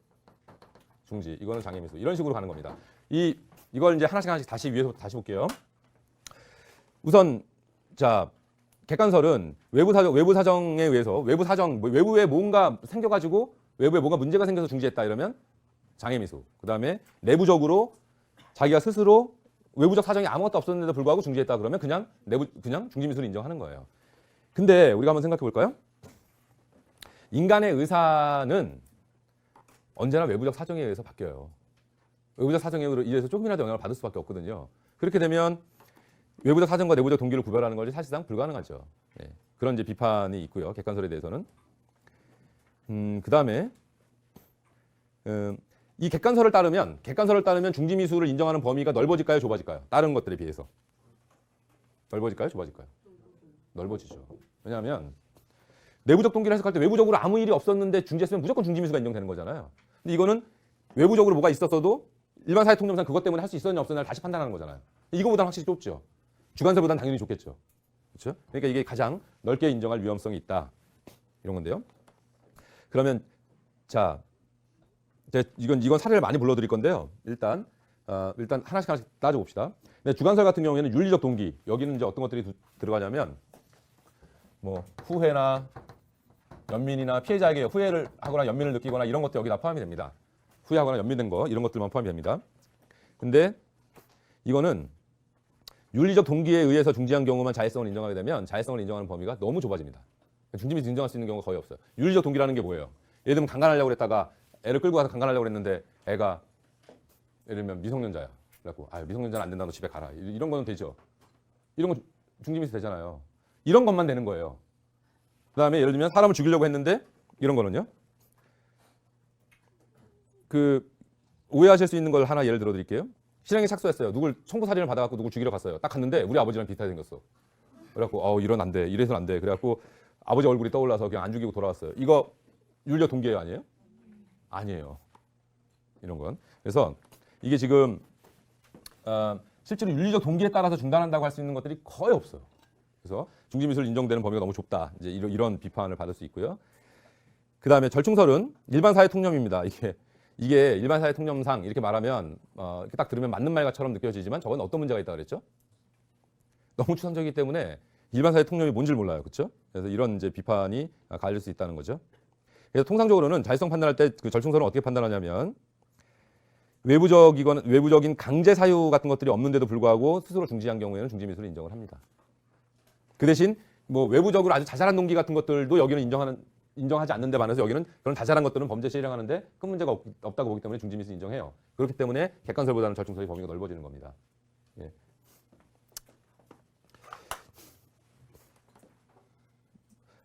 Speaker 1: 중지. 이거는 장애미수. 이런 식으로 가는 겁니다. 이걸 이제 하나씩 다시 위에서 다시 볼게요. 우선 자 객관설은 외부 사정에 의해서 외부에 뭔가 생겨가지고 외부에 뭔가 문제가 생겨서 중지했다 이러면 장애미수. 그 다음에 내부적으로 자기가 스스로 외부적 사정이 아무것도 없었는데도 불구하고 중지했다 그러면 그냥 중지미수를 인정하는 거예요. 근데 우리가 한번 생각해 볼까요? 인간의 의사는 언제나 외부적 사정에 의해서 바뀌어요. 외부적 사정에 의해서 조금이라도 영향을 받을 수밖에 없거든요. 그렇게 되면 외부적 사정과 내부적 동기를 구별하는 것이 사실상 불가능하죠. 네. 그런 이제 비판이 있고요. 객관설에 대해서는. 그 다음에 이 객관설을 따르면 중지미수를 인정하는 범위가 넓어질까요, 좁아질까요? 다른 것들에 비해서 넓어질까요, 좁아질까요? 넓어지죠. 왜냐하면 내부적 동기를 해석할 때 외부적으로 아무 일이 없었는데 중지했으면 무조건 중지미수가 인정되는 거잖아요. 근데 이거는 외부적으로 뭐가 있었어도 일반 사회 통념상 그것 때문에 할 수 있었느냐 없었느냐를 다시 판단하는 거잖아요. 이거보다는 확실히 좁죠. 주관설보다는 당연히 좁겠죠. 그렇죠? 그러니까 이게 가장 넓게 인정할 위험성이 있다. 이런 건데요. 그러면 자, 이건 사례를 많이 불러드릴 건데요. 일단 하나씩 따져봅시다. 근데 주관설 같은 경우에는 윤리적 동기. 여기는 이제 어떤 것들이 들어가냐면 뭐 후회나 연민이나 피해자에게 후회를 하거나 연민을 느끼거나 이런 것도 여기 다 포함이 됩니다. 후회하거나 연민된 거 이런 것들만 포함이 됩니다. 근데 이거는 윤리적 동기에 의해서 중지한 경우만 자해성을 인정하게 되면 자해성을 인정하는 범위가 너무 좁아집니다. 중지미수 인정할 수 있는 경우가 거의 없어요. 윤리적 동기라는 게 뭐예요? 예를 들면 강간하려고 그랬다가 애를 끌고 가서 강간하려고 그랬는데 애가 예를 들면 미성년자야. 그래갖고 미성년자는 안 된다. 너 집에 가라. 이런 거는 되죠. 이런 건 중지미수 되잖아요. 이런 것만 되는 거예요. 그 다음에 예를 들면 사람을 죽이려고 했는데 이런 거는요. 오해하실 수 있는 걸 하나 예를 들어 드릴게요. 실행에 착수했어요. 누굴 청부 살인을 받아갖고 누굴 죽이러 갔어요. 딱 갔는데 우리 아버지랑 비슷하게 생겼어. 그래갖고 이런 안 돼. 이래서는 안 돼. 그래갖고 아버지 얼굴이 떠올라서 그냥 안 죽이고 돌아왔어요. 이거 윤리적 동기예요, 아니에요? 아니에요. 이런 건. 그래서 이게 지금 실제로 윤리적 동기에 따라서 중단한다고 할 수 있는 것들이 거의 없어요. 그래서 중지미수를 인정되는 범위가 너무 좁다. 이제 이런 비판을 받을 수 있고요. 그 다음에 절충설은 일반 사회 통념입니다. 이게 일반 사회 통념상 이렇게 말하면 이렇게 딱 들으면 맞는 말처럼 느껴지지만 저건 어떤 문제가 있다 그랬죠? 너무 추상적이기 때문에 일반 사회 통념이 뭔지를 몰라요. 그렇죠? 그래서 이런 이제 비판이 가해질 수 있다는 거죠. 그래서 통상적으로는 자의성 판단할 때 그 절충설은 어떻게 판단하냐면 외부적인 강제 사유 같은 것들이 없는데도 불구하고 스스로 중지한 경우에는 중지미수를 인정을 합니다. 그 대신 뭐 외부적으로 아주 자잘한 동기 같은 것들도 여기는 인정하지 않는 데 반해서 여기는 그런 자잘한 것들은 범죄 실행하는데 큰 문제가 없다고 보기 때문에 중지미수 인정해요. 그렇기 때문에 객관설보다는 절충설의 범위가 넓어지는 겁니다. 예.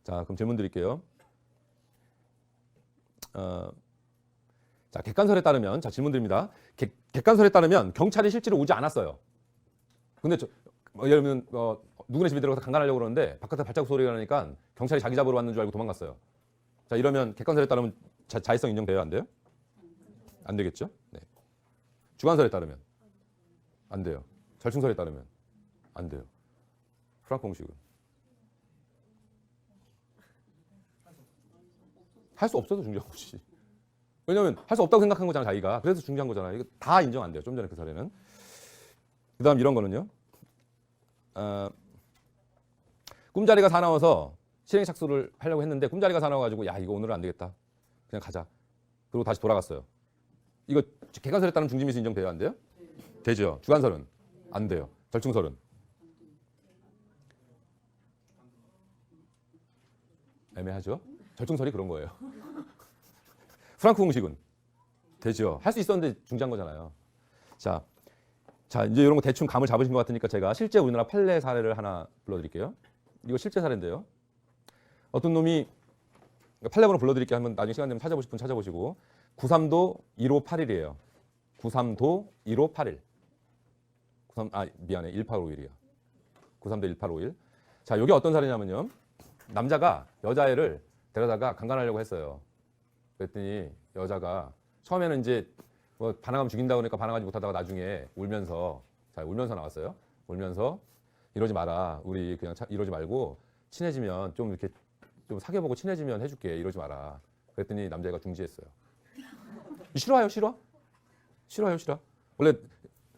Speaker 1: 자, 그럼 질문 드릴게요. 자, 객관설에 따르면 질문 드립니다. 객관설에 따르면 경찰이 실제로 오지 않았어요. 근데 예를 들면 누구네 집에 들어가서 강간하려고 그러는데 바깥에 발자국 소리가 나니까 경찰이 자기 잡으러 왔는 줄 알고 도망갔어요. 자, 이러면 객관설에 따르면 자의성 인정돼요, 안 돼요? 안 되겠죠? 네. 주관설에 따르면 안 돼요. 절충설에 따르면 안 돼요. 프랑크 공식은 할 수 없어도 중재한 거지. 왜냐면 할 수 없다고 생각한 거잖아 자기가. 그래서 중재한 거잖아. 이거 다 인정 안 돼요. 좀 전에 그 사례는. 그다음 이런 거는요. 꿈자리가 사나워서 실행 착수를 하려고 했는데 꿈자리가 사나워가지고 야 이거 오늘은 안 되겠다. 그냥 가자. 그리고 다시 돌아갔어요. 이거 객관설에 따른 중지미수 인정돼요 안 돼요? 되죠. 주관설은 안 돼요. 절충설은 애매하죠. 절충설이 그런 거예요. 프랑크 공식은 되죠. 할 수 있었는데 중지한 거잖아요. 자 이제 이런 거 대충 감을 잡으신 것 같으니까 제가 실제 우리나라 판례 사례를 하나 불러드릴게요. 이거 실제 사례인데요. 어떤 놈이 판례번호 불러드릴게요. 한번 나중에 시간 되면 찾아보실 분 찾아보시고 93도 1581이에요. 93도 1581. 1851이야. 93도 1851. 자, 여기 어떤 사례냐면요. 남자가 여자애를 데려다가 강간하려고 했어요. 그랬더니 여자가 처음에는 이제 뭐 반항하면 죽인다고 그러니까 반항하지 못하다가 나중에 울면서 나왔어요. 울면서 이러지 마라. 우리 그냥 이러지 말고 친해지면 좀 이렇게 좀 사귀어보고 친해지면 해줄게. 이러지 마라. 그랬더니 남자애가 중지했어요. 싫어요? 원래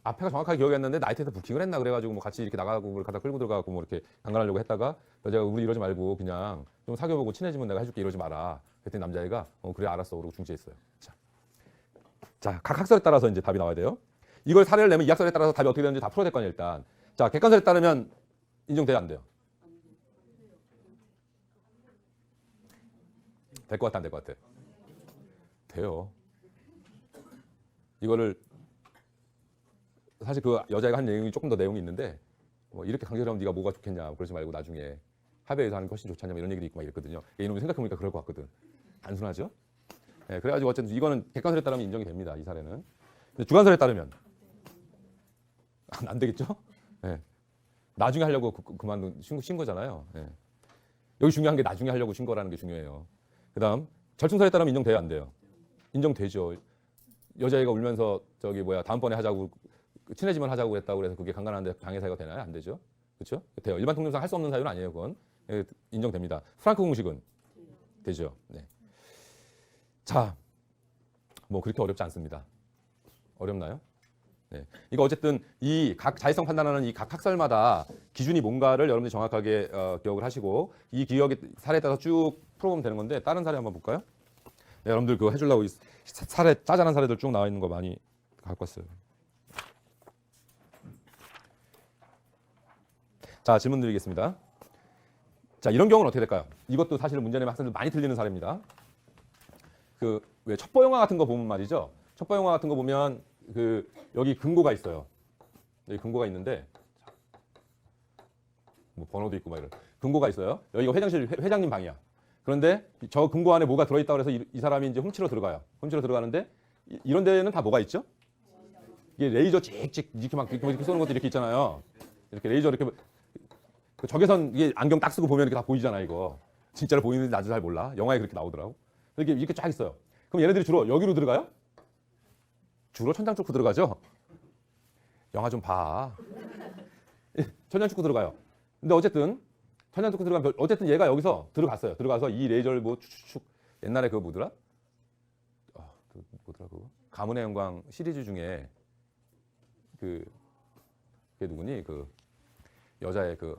Speaker 1: 앞에가 정확하게 기억이 안 나는데 나이트에서 부킹을 했나 그래가지고 뭐 같이 이렇게 나가고 뭘 갖다 끌고 들어가고 뭐 이렇게 강간하려고 했다가 여자가 우리 이러지 말고 그냥 좀 사귀어보고 친해지면 내가 해줄게. 이러지 마라. 그랬더니 남자애가 그래 알았어. 그러고 중지했어요. 자, 각 학설에 따라서 이제 답이 나와야 돼요. 이걸 사례를 내면 이 학설에 따라서 답이 어떻게 되는지 다 풀어야 될 거 아니에요, 일단. 자, 객관설에 따르면 인정돼요, 안 돼요? 될 것 같아, 안 될 것 같아? 돼요. 이거를 사실 그 여자애가 한 내용이 조금 더 내용이 있는데 뭐 이렇게 강제로 하면 네가 뭐가 좋겠냐 그러지 말고 나중에 합의해서 하는 게 훨씬 좋지 않냐 이런 얘기도 있고 막 이랬거든요. 이놈이 생각해보니까 그럴 것 같거든. 단순하죠? 네, 그래가지고 어쨌든 이거는 객관설에 따르면 인정이 됩니다. 이 사례는. 근데 주관설에 따르면 안 되겠죠? 네. 나중에 하려고 그만 쉰 거잖아요. 네. 여기 중요한 게 나중에 하려고 쉰 거라는 게 중요해요. 그다음 절충설에 따르면 인정돼요, 안 돼요? 인정되죠. 여자애가 울면서 다음번에 하자고 친해지면 하자고 했다고 그래서 그게 강간하는데 방해 사유가 되나요? 안 되죠. 그렇죠? 돼요. 일반 통념상 할 수 없는 사유는 아니에요. 그건 인정됩니다. 프랑크 공식은 되죠. 네. 자, 뭐 그렇게 어렵지 않습니다. 어렵나요? 네. 이거 어쨌든 이 각 자의성 판단하는 이 각 학설마다 기준이 뭔가를 여러분들이 정확하게 기억을 하시고 이 기억의 사례에 따라서 쭉 풀어보면 되는 건데 다른 사례 한번 볼까요? 네, 여러분들 그거 해주려고 사례 짜잘한 사례들 쭉 나와 있는 거 많이 갖고 왔어요. 자, 질문 드리겠습니다. 자, 이런 경우는 어떻게 될까요? 이것도 사실은 문제 내면 학생들 많이 틀리는 사례입니다. 왜 첩보 영화 같은 거 보면 말이죠. 첩보 영화 같은 거 보면 여기 금고가 있어요. 여기 금고가 있는데 뭐 번호도 있고 막 이런 금고가 있어요. 여기가 회장님 방이야. 그런데 저 금고 안에 뭐가 들어있다고 해서 이 사람이 이제 훔치러 들어가요. 훔치러 들어가는데 이런 데는 다 뭐가 있죠? 이게 레이저 찍찍 이렇게 쏘는 것도 이렇게 있잖아요. 이렇게 레이저 이렇게 적외선 이게 안경 딱 쓰고 보면 이렇게 다 보이잖아 이거. 진짜로 보이는지 나도 잘 몰라. 영화에 그렇게 나오더라고. 이렇게 쫙 있어요. 그럼 얘네들이 주로 여기로 들어가요? 주로 천장 뚫고 들어가죠? 영화 좀 봐. 천장 뚫고 들어가요. 근데 어쨌든 천장 뚫고 들어가면 어쨌든 얘가 여기서 들어갔어요. 들어가서 이 레이저를 뭐 축축 옛날에 그거 뭐더라? 뭐더라 그거? 가문의 영광 시리즈 중에 그게 누구니? 그 여자의 이게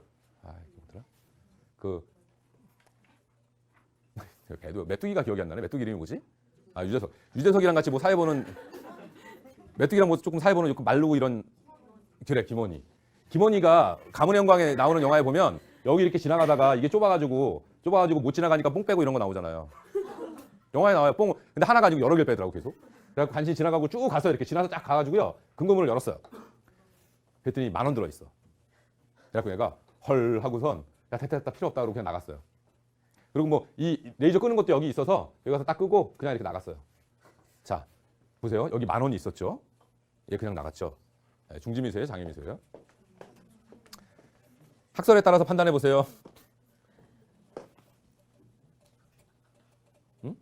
Speaker 1: 뭐더라? 메뚜기가 기억이 안 나네. 메뚜기 이름이 뭐지? 유재석. 유재석이랑 같이 뭐 사회 보는 메뚜기랑 뭐 조금 사회 보는 말르고 이런 그래 김원희. 김원희가 가문의 영광에 나오는 영화에 보면 여기 이렇게 지나가다가 이게 좁아가지고 못 지나가니까 뽕 빼고 이런 거 나오잖아요. 영화에 나와요. 뽕. 근데 하나 가지고 여러 개를 빼더라고 계속. 그래서 간신히 지나가고 쭉 갔어요. 이렇게 지나서 쫙 가가지고요. 금고문을 열었어요. 그랬더니 10,000원 들어있어. 그래갖고 얘가 헐 하고선 야 됐다 필요 없다 그러고 그냥 나갔어요. 그리고 뭐 이 레이저 끄는 것도 여기 있어서 여기 가서 딱 끄고 그냥 이렇게 나갔어요. 자 보세요. 여기 10,000원이 있었죠. 얘 그냥 나갔죠. 네, 중지미수예요, 장애미수예요. 학설에 따라서 판단해 보세요. 응?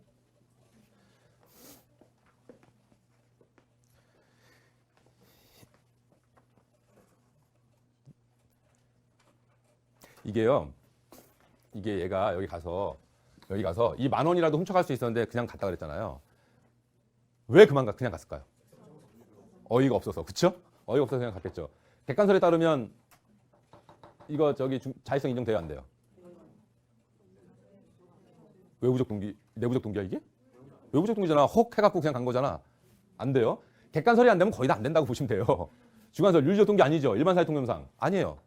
Speaker 1: 이게요. 이게 얘가 여기 가서 이 10,000원이라도 훔쳐갈 수 있었는데 그냥 갔다 그랬잖아요. 왜 그냥 갔을까요? 어이가 없어서. 그쵸? 어이가 없어서 그냥 갔겠죠. 객관설에 따르면 이거 자의성 인정돼요, 안 돼요? 외부적 동기, 내부적 동기야 이게? 외부적 동기잖아. 혹 해갖고 그냥 간 거잖아. 안 돼요. 객관설이 안 되면 거의 다 안 된다고 보시면 돼요. 주관설, 윤리적 동기 아니죠. 일반 사회 통념상 아니에요.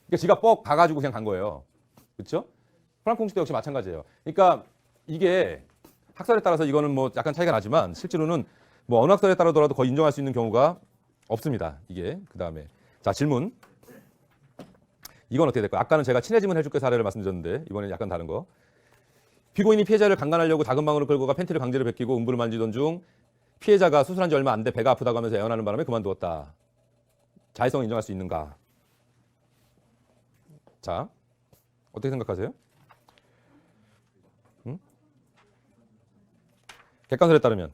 Speaker 1: 그러니까 지가 뻑 가가지고 그냥 간 거예요. 그렇죠? 프랑크 공식도 역시 마찬가지예요. 그러니까 이게 학설에 따라서 이거는 뭐 약간 차이가 나지만 실제로는 뭐 어느 학설에 따라더라도 거의 인정할 수 있는 경우가 없습니다. 이게 그 다음에 자 질문. 이건 어떻게 될까요? 아까는 제가 친해지면 해줄게 사례를 말씀드렸는데 이번엔 약간 다른 거. 피고인이 피해자를 강간하려고 작은 방으로 끌고 가 팬티를 강제로 벗기고 음부를 만지던 중 피해자가 수술한 지 얼마 안 돼 배가 아프다고 하면서 애원하는 바람에 그만두었다. 자의성을 인정할 수 있는가? 자, 어떻게 생각하세요? 응? 객관설에 따르면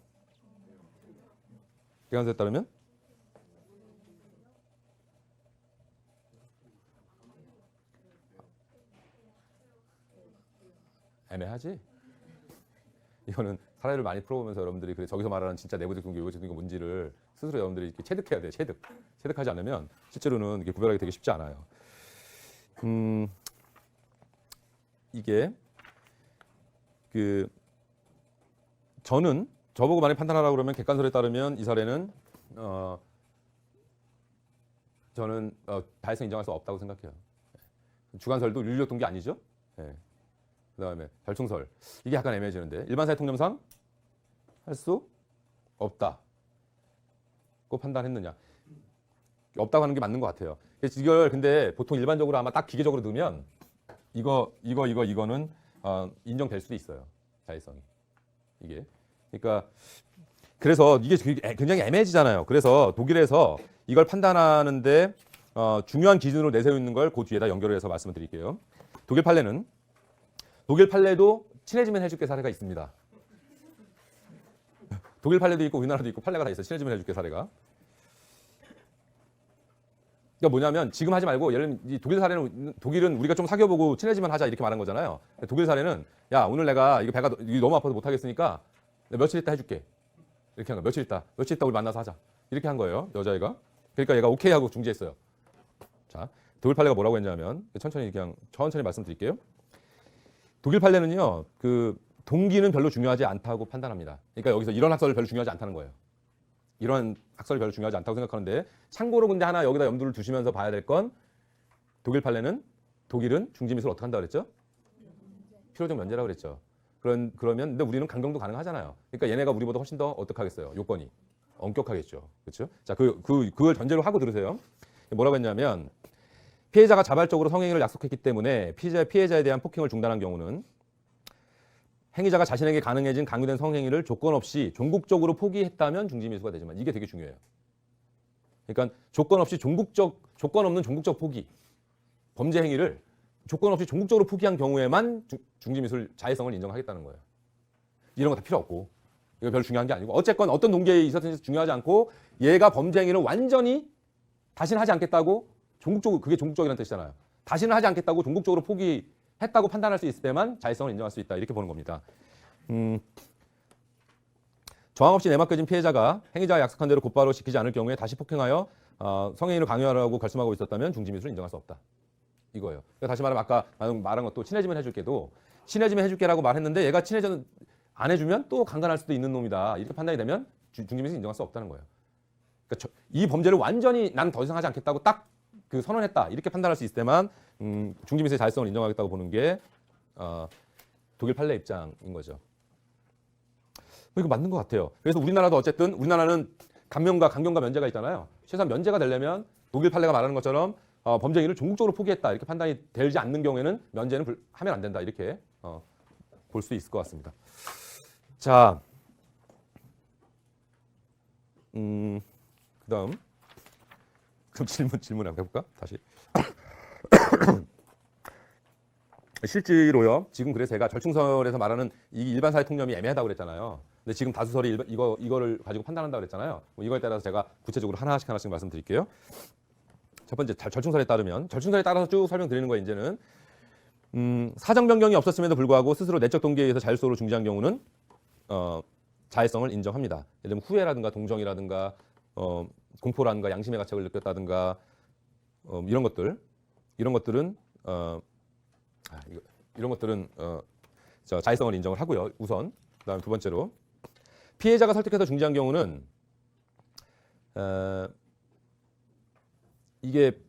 Speaker 1: 애매하지? 이거는 사례를 많이 풀어보면서 여러분들이 저기서 말하는 진짜 내부적 동기, 외부적 동기가 뭔지를 스스로 여러분들이 이렇게 체득해야 돼요. 체득하지 않으면 실제로는 이게 구별하기 되게 쉽지 않아요. 이게 저는 저보고 많이 판단하라고 그러면 객관설에 따르면 이 사례는 저는 자의성 인정할 수 없다고 생각해요. 주관설도 윤리적 동기 아니죠? 네. 그 다음에 별충설 이게 약간 애매해지는데 일반사회 통념상 할 수 없다고 판단했느냐? 없다고 하는 게 맞는 것 같아요. 그래서 이걸 근데 보통 일반적으로 아마 딱 기계적으로 넣으면 이거는 인정될 수도 있어요. 자의성이 이게 그러니까 그래서 이게 굉장히 애매해지잖아요. 그래서 독일에서 이걸 판단하는데 중요한 기준으로 내세워 있는 걸 그 뒤에다 연결해서 말씀을 드릴게요. 독일 판례도 친해지면 해줄게 사례가 있습니다. 독일 판례도 있고 우리나라도 있고 판례가 다 있어요. 친해지면 해줄게 사례가. 그러니까 뭐냐면 지금 하지 말고 예를 들면 독일은 우리가 좀 사귀어보고 친해지면 하자 이렇게 말한 거잖아요. 독일 사례는 야 오늘 내가 이거 배가 너무 아파서 못 하겠으니까 며칠 있다 해줄게 이렇게 한 거야. 며칠 있다 우리 만나서 하자 이렇게 한 거예요. 여자애가. 그러니까 얘가 오케이 하고 중지했어요. 자 독일 판례가 뭐라고 했냐면 천천히 말씀드릴게요. 독일 판례는요, 동기는 별로 중요하지 않다고 판단합니다. 그러니까 여기서 이런 학설이 별로 중요하지 않다는 거예요. 이런 학설이 별로 중요하지 않다고 생각하는데 참고로 근데 하나 여기다 염두를 두시면서 봐야 될 건 독일 판례는 독일은 중지미수를 어떻게 한다고 그랬죠? 필요적 면제라고 그랬죠. 그러면 근데 우리는 강경도 가능하잖아요. 그러니까 얘네가 우리보다 훨씬 더 어떻게 하겠어요? 요건이 엄격하겠죠. 그렇죠? 자, 그걸 전제로 하고 들으세요. 뭐라고 했냐면 피해자가 자발적으로 성행위를 약속했기 때문에 피해자에 대한 폭행을 중단한 경우는 행위자가 자신에게 가능해진 강요된 성행위를 조건 없이 종국적으로 포기했다면 중지미수가 되지만 이게 되게 중요해요. 그러니까 조건 없는 종국적 포기, 범죄 행위를 조건 없이 종국적으로 포기한 경우에만 중지미술 자의성을 인정하겠다는 거예요. 이런 거 다 필요 없고 이거 별로 중요한 게 아니고 어쨌건 어떤 동기에 있었든지 중요하지 않고 얘가 범죄 행위를 완전히 다시는 하지 않겠다고 그게 종국적이라는 뜻이잖아요. 다시는 하지 않겠다고 종국적으로 포기했다고 판단할 수 있을 때만 자의성을 인정할 수 있다. 이렇게 보는 겁니다. 저항 없이 내맡겨진 피해자가 행위자가 약속한 대로 곧바로 지키지 않을 경우에 다시 폭행하여 성행위를 강요하라고 결심하고 있었다면 중지미수를 인정할 수 없다. 이거예요. 그러니까 다시 말하면 아까 말한 것도 친해지면 해줄게도 친해지면 해줄게라고 말했는데 얘가 안 해주면 또 강간할 수도 있는 놈이다. 이렇게 판단이 되면 중지미수 인정할 수 없다는 거예요. 그러니까 이 범죄를 완전히 난 더 이상 하지 않겠다고 딱 선언했다 이렇게 판단할 수 있을 때만 중지미수의 자의성을 인정하겠다고 보는 게 독일 판례 입장인 거죠. 이거 맞는 것 같아요. 그래서 우리나라도 어쨌든 우리나라는 강경과 면제가 있잖아요. 최소한 면제가 되려면 독일 판례가 말하는 것처럼 범죄 행위를 종국적으로 포기했다 이렇게 판단이 되지 않는 경우에는 면제는 하면 안 된다 이렇게 볼 수 있을 것 같습니다. 자, 그다음 그럼 질문 한번 해볼까? 다시. 실제로요. 지금 그래서 제가 절충설에서 말하는 이 일반 사회 통념이 애매하다고 그랬잖아요. 근데 지금 다수설이 이거를 가지고 판단한다고 그랬잖아요. 이거에 따라서 제가 구체적으로 하나씩 말씀드릴게요. 첫 번째 절충설에 따르면 절충설에 따라서 쭉 설명드리는 거예요. 이제는 사정 변경이 없었음에도 불구하고 스스로 내적 동기에 의해서 자율적으로 중지한 경우는 자해성을 인정합니다. 예를 들면 후회라든가 동정이라든가 공포라든가 양심의 가책을 느꼈다든가 이런 것들은 자해성을 인정을 하고요. 우선 그다음 두 번째로 피해자가 설득해서 중지한 경우는 이게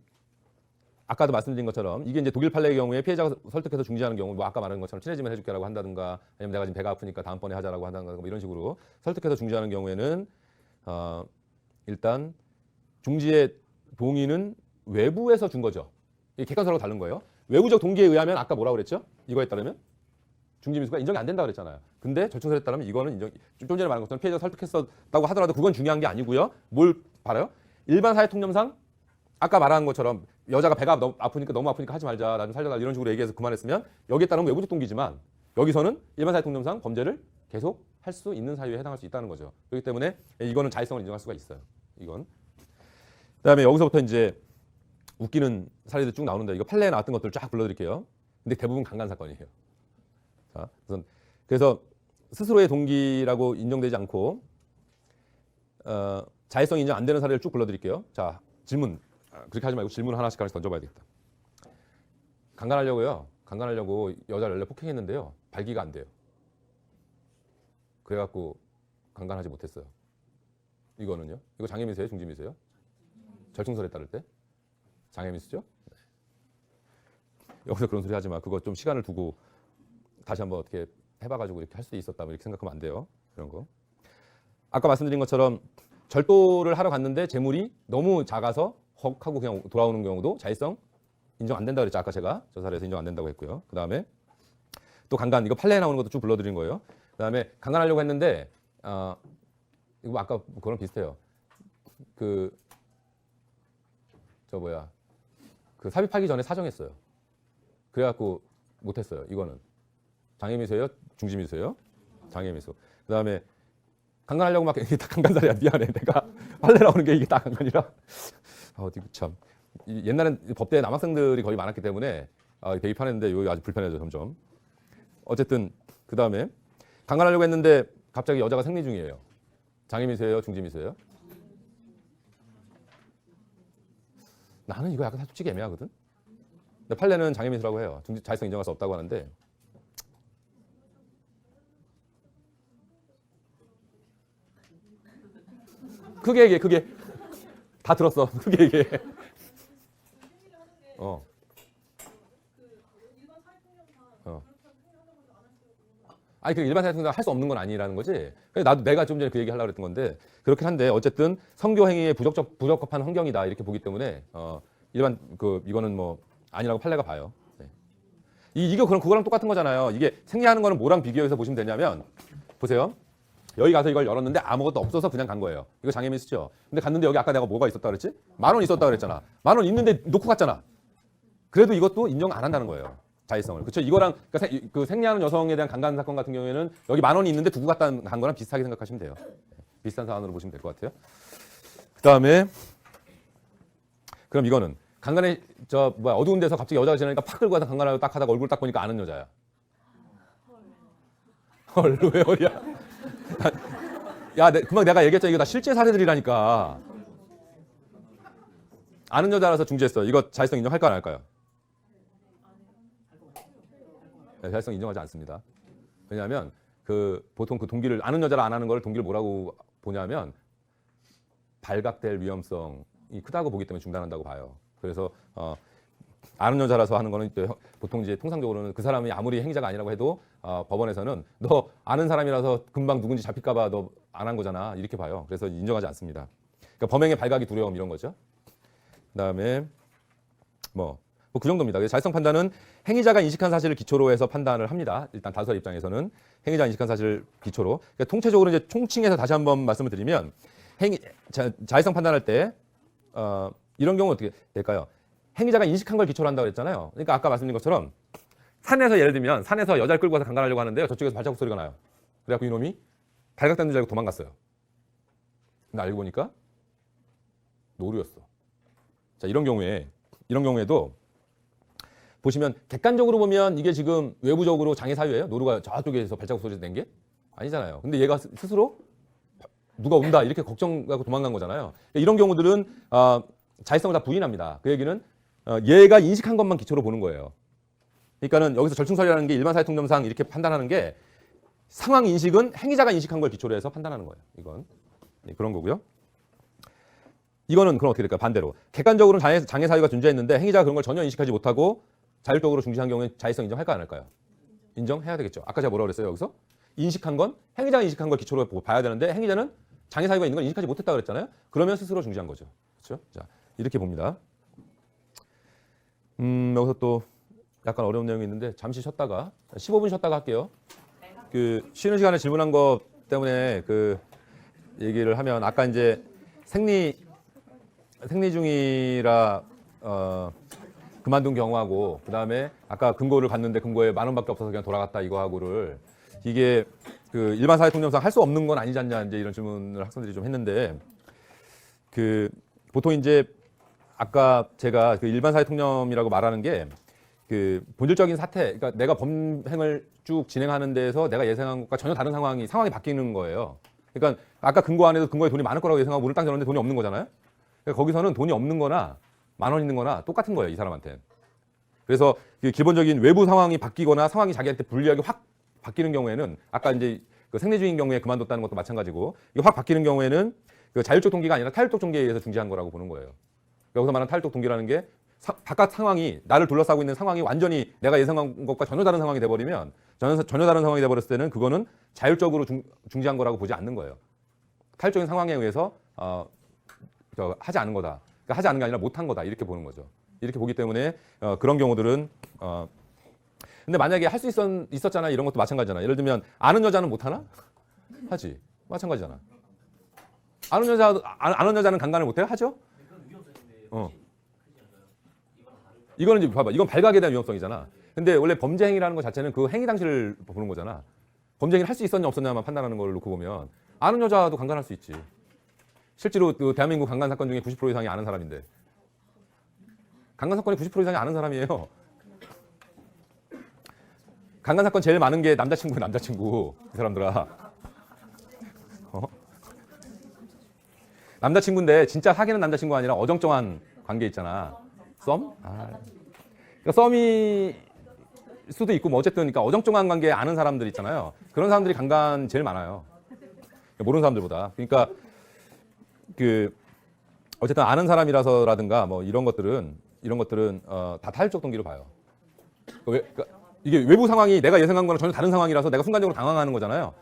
Speaker 1: 아까도 말씀드린 것처럼 이게 이제 독일 판례의 경우에 피해자가 설득해서 중지하는 경우 뭐 아까 말한 것처럼 친해지면 해줄게라고 한다든가 아니면 내가 지금 배가 아프니까 다음번에 하자라고 한다든가 뭐 이런 식으로 설득해서 중지하는 경우에는 일단 중지의 동의는 외부에서 준 거죠. 이게 객관적으로 다른 거예요. 외부적 동기에 의하면 아까 뭐라고 그랬죠? 이거에 따르면 중지 미수가 인정이 안 된다 그랬잖아요. 근데 절충설에 따르면 이거는 인정. 좀 전에 말한 것처럼 피해자가 설득했었다고 하더라도 그건 중요한 게 아니고요. 뭘 바라요? 일반 사회 통념상 아까 말한 것처럼 여자가 배가 너무 아프니까 하지 말자, 나 좀 살려달라 이런 식으로 얘기해서 그만했으면 여기에 따르면 외부적 동기지만 여기서는 일반 사회 통념상 범죄를 계속 할 수 있는 사유에 해당할 수 있다는 거죠. 그렇기 때문에 이거는 자의성을 인정할 수가 있어요. 이건. 그다음에 여기서부터 이제 웃기는 사례들 쭉 나오는데 이거 판례에 나왔던 것들 쫙 불러드릴게요. 근데 대부분 강간 사건이에요. 자, 그래서 스스로의 동기라고 인정되지 않고 자의성이 인정 안 되는 사례를 쭉 불러드릴게요. 자, 질문. 그렇게 하지 말고 질문 하나씩 던져봐야 되겠다. 강간하려고 여자를 원래 폭행했는데요. 발기가 안 돼요. 그래갖고 강간하지 못했어요. 이거는요? 이거 장애미수예요? 중지미수예요? 절충설에 따를 때? 장애미수죠? 네. 여기서 그런 소리 하지 마. 그거 좀 시간을 두고 다시 한번 어떻게 해봐가지고 이렇게 할 수 있었다면 이렇게 생각하면 안 돼요. 그런 거. 아까 말씀드린 것처럼 절도를 하러 갔는데 재물이 너무 작아서 헉 하고 그냥 돌아오는 경우도 자의성 인정 안 된다고 그랬죠. 아까 제가 저 사례에서 인정 안 된다고 했고요. 그 다음에 또 강간, 이거 판례에 나오는 것도 쭉 불러드린 거예요. 그 다음에 강간하려고 했는데 이거 아까 그거랑 비슷해요. 그 삽입하기 전에 사정했어요. 그래갖고 못했어요. 이거는 장애미수예요? 중지미수예요? 장애미수. 그 다음에 강간하려고 막 이게 다 강간살이야. 미안해. 내가 판례 나오는 게 이게 다 강간이라. 참. 옛날엔 법대에 남학생들이 거의 많았기 때문에 되게 편했는데 이거 아주 불편해져 점점. 어쨌든 그 다음에 강간하려고 했는데 갑자기 여자가 생리 중이에요. 장애미수예요? 중지미수예요? 나는 이거 약간 솔직히 애매하거든. 근데 판례는 장애미수라고 해요. 자의성 인정할 수 없다고 하는데 크게 얘기해. 크게. 다 들었어. 크게 얘기해. 아니 그 일반 사회통념상 할 수 없는 건 아니라는 거지. 내가 좀 전에 그 얘기 하려고 했던 건데 그렇긴 한데 어쨌든 성교 행위에 부적합한 환경이다 이렇게 보기 때문에 일반 이거는 뭐 아니라고 판례가 봐요. 네. 이거 그거랑 똑같은 거잖아요. 이게 생리하는 거는 뭐랑 비교해서 보시면 되냐면 보세요. 여기 가서 이걸 열었는데 아무것도 없어서 그냥 간 거예요. 이거 장애미수죠. 근데 갔는데 여기 아까 내가 뭐가 있었다 그랬지? 10,000원 있었다 그랬잖아. 10,000원 있는데 놓고 갔잖아. 그래도 이것도 인정 안 한다는 거예요. 자의성을. 그렇죠? 이거랑 그 생리하는 여성에 대한 강간 사건 같은 경우에는 여기 10,000원이 있는데 두고 간 거랑 비슷하게 생각하시면 돼요. 비슷한 사안으로 보시면 될 것 같아요. 그다음에 그럼 이거는 강간에 어두운 데서 갑자기 여자가 지나니까 팍 끌고 가서 강간하고 딱 하다가 얼굴 딱 보니까 아는 여자야. 헐, 왜 헐이야? 야, 금방 내가 얘기했잖아. 이거 다 실제 사례들이라니까. 아는 여자라서 중지했어. 이거 자의성 인정할까 안 할까요? 네, 자의성 인정하지 않습니다. 왜냐하면 보통 그 동기를 아는 여자라 안 하는 걸 동기를 뭐라고 보냐면 발각될 위험성이 크다고 보기 때문에 중단한다고 봐요. 그래서 아는 여자라서 하는 거는 보통 이제 통상적으로는 그 사람이 아무리 행위자가 아니라고 해도 법원에서는 너 아는 사람이라서 금방 누군지 잡힐까봐 너 안 한 거잖아 이렇게 봐요. 그래서 인정하지 않습니다. 그러니까 범행의 발각이 두려움 이런 거죠. 그다음에 그 정도입니다. 자의성 판단은 행위자가 인식한 사실을 기초로 해서 판단을 합니다. 일단 다수설 입장에서는 행위자가 인식한 사실을 기초로. 그러니까 통체적으로 이제 총칭해서 다시 한번 말씀을 드리면 자의성 판단할 때 이런 경우 어떻게 될까요? 행위자가 인식한 걸 기초로 한다고 했잖아요. 그러니까 아까 말씀드린 것처럼 산에서 예를 들면 산에서 여자를 끌고 가서 강간하려고 하는데요. 저쪽에서 발자국 소리가 나요. 그래갖고 이놈이 발각된 줄 알고 도망갔어요. 근데 알고 보니까 노루였어. 자, 이런 경우에도 보시면 객관적으로 보면 이게 지금 외부적으로 장애 사유예요? 노루가 저쪽에서 발자국 소리 낸 게? 아니잖아요. 근데 얘가 스스로 누가 온다 이렇게 걱정하고 도망간 거잖아요. 이런 경우들은 자의성을 다 부인합니다. 그 얘기는 얘가 인식한 것만 기초로 보는 거예요. 그러니까는 여기서 절충설이라는 게 일반 사회 통념상 이렇게 판단하는 게 상황 인식은 행위자가 인식한 걸 기초로 해서 판단하는 거예요. 이건 그런 거고요. 이거는 그럼 어떻게 될까요? 반대로 객관적으로는 장애 사유가 존재했는데 행위자가 그런 걸 전혀 인식하지 못하고 자율적으로 중지한 경우에 자의성 인정할까 안 할까요? 인정해야 되겠죠. 아까 제가 뭐라고 그랬어요? 여기서 인식한 건 행위자가 인식한 걸 기초로 봐야 되는데 행위자는 장애 사유가 있는 걸 인식하지 못했다 그랬잖아요. 그러면 스스로 중지한 거죠. 그렇죠? 자, 이렇게 봅니다. 여기서 또 약간 어려운 내용이 있는데 잠시 쉬었다가 15분 쉬었다가 할게요. 그 쉬는 시간에 질문한 거 때문에 그 얘기를 하면 아까 이제 생리 중이라 그만둔 경우하고 그다음에 아까 금고를 갔는데 금고에 10,000원밖에 없어서 그냥 돌아갔다 이거 하고를 이게 그 일반 사회 통념상 할 수 없는 건 아니지 않냐 이제 이런 질문을 학생들이 좀 했는데 그 보통 이제 아까 제가 그 일반 사회 통념이라고 말하는 게 그 본질적인 사태, 그러니까 내가 범행을 쭉 진행하는 데에서 내가 예상한 것과 전혀 다른 상황이 바뀌는 거예요. 그러니까 아까 금고 안에도 금고에 돈이 많을 거라고 예상하고 문을 딱 열었는데 돈이 없는 거잖아요. 그러니까 거기서는 돈이 없는 거나 10,000원 있는 거나 똑같은 거예요, 이 사람한테. 그래서 그 기본적인 외부 상황이 바뀌거나 상황이 자기한테 불리하게 확 바뀌는 경우에는 아까 이제 그 생리주의인 경우에 그만뒀다는 것도 마찬가지고 이게 확 바뀌는 경우에는 그 자율적 동기가 아니라 타율적 동기에 의해서 중지한 거라고 보는 거예요. 여기서 말하는 타율적 동기라는 게 바깥 상황이 나를 둘러싸고 있는 상황이 완전히 내가 예상한 것과 전혀 다른 상황이 돼버리면 전혀 다른 상황이 돼버렸을 때는 그거는 자율적으로 중지한 거라고 보지 않는 거예요. 타율적인 상황에 의해서 하지 않은 거다. 그러니까 하지 않은 게 아니라 못한 거다 이렇게 보는 거죠. 이렇게 보기 때문에 그런 경우들은 근데 만약에 할 수 있었잖아 이런 것도 마찬가지잖아. 예를 들면 아는 여자는 못하나? 하지. 마찬가지잖아. 아는 여자는 강간을 못해요? 하죠? 이거는 이제 봐봐. 이건 발각에 대한 위험성이잖아. 근데 원래 범죄 행위라는 것 자체는 그 행위 당시를 보는 거잖아. 범죄 행위를 할 수 있었냐 없었냐만 판단하는 걸 놓고 보면 아는 여자도 강간할 수 있지. 실제로 그 대한민국 강간 사건 중에 90% 이상이 아는 사람인데 강간 사건이 90% 이상이 아는 사람이에요. 강간 사건 제일 많은 게 남자친구야, 남자친구. 이 사람들아. 남자친구인데 진짜 사귀는 남자친구가 아니라 어정쩡한 관계 있잖아. 썸? 그러니까 썸이 수도 있고 뭐 어쨌든 그러니까 어정쩡한 관계에 아는 사람들 있잖아요. 그런 사람들이 강간 제일 많아요. 모르는 사람들보다. 그러니까 그 어쨌든 아는 사람이라서라든가 뭐 이런 것들은 다 타율적 동기로 봐요. 그러니까 이게 외부 상황이 내가 예상한 거랑 전혀 다른 상황이라서 내가 순간적으로 당황하는 거잖아요.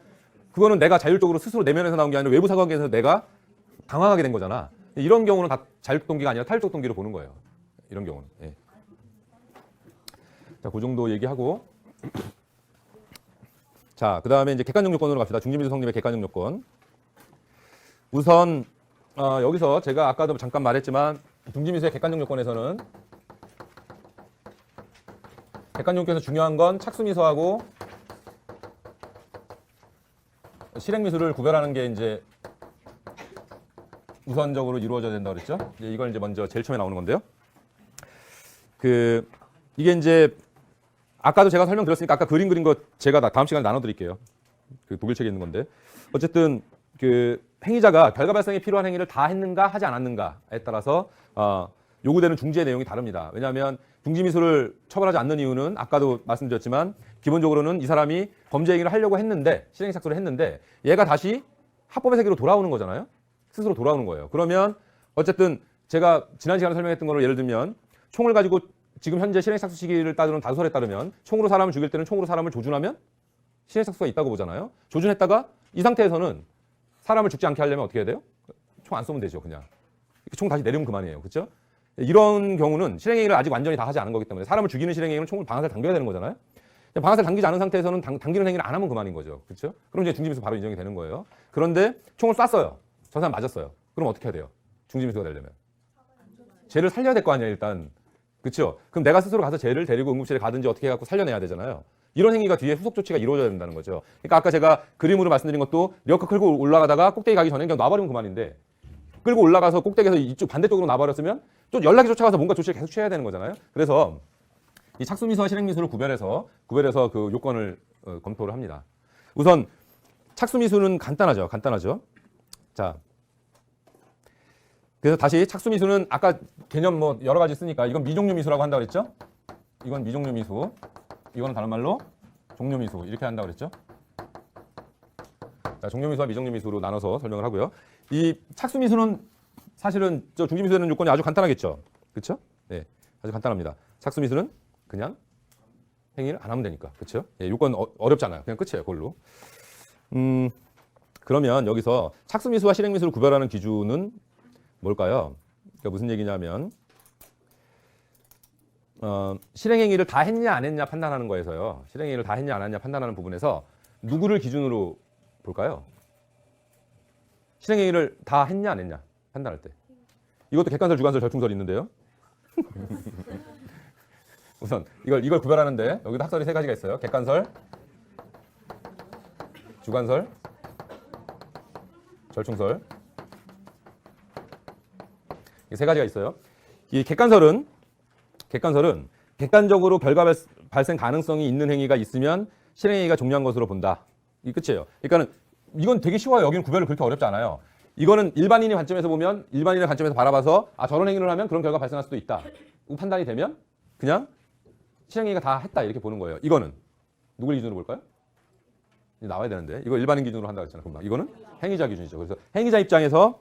Speaker 1: 그거는 내가 자율적으로 스스로 내면에서 나온 게 아니라 외부 상황에서 내가 당황하게 된 거잖아. 이런 경우는 다 자율적 동기가 아니라 타율적 동기로 보는 거예요. 이런 경우는. 예. 자, 그 정도 얘기하고 자, 그 다음에 이제 객관적 요건으로 갑시다. 중지미수 성립의 객관적 요건. 우선 여기서 제가 아까도 잠깐 말했지만 중지미수의 객관적 요건에서는 객관적 요건에서 중요한 건 착수미수하고 실행미수를 구별하는 게 이제 우선적으로 이루어져야 된다고 그랬죠. 이걸 이제 먼저 제일 처음에 나오는 건데요. 이게 이제 아까도 제가 설명드렸으니까 아까 그림 그린 거 제가 다음 시간에 나눠드릴게요. 그 독일책에 있는 건데 어쨌든 그 행위자가 결과 발생에 필요한 행위를 다 했는가 하지 않았는가에 따라서 요구되는 중지의 내용이 다릅니다. 왜냐하면 중지미수를 처벌하지 않는 이유는 아까도 말씀드렸지만 기본적으로는 이 사람이 범죄 행위를 하려고 했는데 실행 착수를 했는데 얘가 다시 합법의 세계로 돌아오는 거잖아요. 스스로 돌아오는 거예요. 그러면 어쨌든 제가 지난 시간에 설명했던 거로 예를 들면 총을 가지고 지금 현재 실행착수 시기를 따르는 다수설에 따르면 총으로 사람을 죽일 때는 총으로 사람을 조준하면 실행착수가 있다고 보잖아요. 조준했다가 이 상태에서는 사람을 죽지 않게 하려면 어떻게 해야 돼요? 총 안 쏘면 되죠. 그냥. 총 다시 내리면 그만이에요. 그렇죠? 이런 경우는 실행행위를 아직 완전히 다 하지 않은 거기 때문에 사람을 죽이는 실행행위는 총을 방아쇠를 당겨야 되는 거잖아요. 방아쇠를 당기지 않은 상태에서는 당기는 행위를 안 하면 그만인 거죠. 그렇죠? 그럼 이제 중지미수 바로 인정이 되는 거예요. 그런데 총을 쐈어요. 저 사람 맞았어요. 그럼 어떻게 해야 돼요? 중지미수가 되려면. 쟤를 살려야 될 거 아니에요, 일단. 그렇죠? 그럼 내가 스스로 가서 쟤를 데리고 응급실에 가든지 어떻게 해갖고 살려내야 되잖아요. 이런 행위가 뒤에 후속 조치가 이루어져야 된다는 거죠. 그러니까 아까 제가 그림으로 말씀드린 것도 리어커 끌고 올라가다가 꼭대기 가기 전에 그냥 놔버리면 그만인데 끌고 올라가서 꼭대기에서 이쪽 반대쪽으로 나버렸으면 또 연락이 쫓아가서 뭔가 조치를 계속 취해야 되는 거잖아요. 그래서 이 착수미수와 실행미수를 구별해서 그 요건을 검토를 합니다. 우선 착수미수는 간단하죠. 자, 그래서 다시 착수미수는 아까 개념 뭐 여러 가지 쓰니까 이건 미종료 미수라고 한다고 그랬죠? 이건 미종료 미수, 이거는 다른 말로 종료 미수 이렇게 한다고 그랬죠? 자, 종료 미수와 미종료 미수로 나눠서 설명을 하고요. 이 착수 미수는 사실은 저 중지 미수되는 요건이 아주 간단하겠죠. 그렇죠? 네, 아주 간단합니다. 착수 미수는 그냥 행위를 안 하면 되니까. 그렇죠? 예, 요건 어렵잖아요. 그냥 끝이에요, 그걸로. 그러면 여기서 착수 미수와 실행 미수를 구별하는 기준은 뭘까요? 그러니까 무슨 얘기냐면 실행 행위를 다 했냐 안 했냐 판단하는 거에서요. 실행 행위를 다 했냐 안 했냐 판단하는 부분에서 누구를 기준으로 볼까요? 실행 행위를 다 했냐 안 했냐 판단할 때. 이것도 객관설, 주관설, 절충설이 있는데요. 우선 이걸 구별하는데 여기도 학설이 세 가지가 있어요. 객관설, 주관설, 절충설. 이 세 가지가 있어요. 이 객관설은 객관적으로 결과 발생 가능성이 있는 행위가 있으면 실행 행위가 종료한 것으로 본다. 이 끝이에요. 그러니까는 이건 되게 쉬워요. 여기는 구별을 그렇게 어렵지 않아요. 이거는 일반인의 관점에서 보면 일반인의 관점에서 바라봐서 저런 행위를 하면 그런 결과가 발생할 수도 있다. 판단이 되면 그냥 실행 행위가 다 했다 이렇게 보는 거예요. 이거는 누굴 기준으로 볼까요? 나와야 되는데 이거 일반인 기준으로 한다고 했잖아요. 금방. 이거는 행위자 기준이죠. 그래서 행위자 입장에서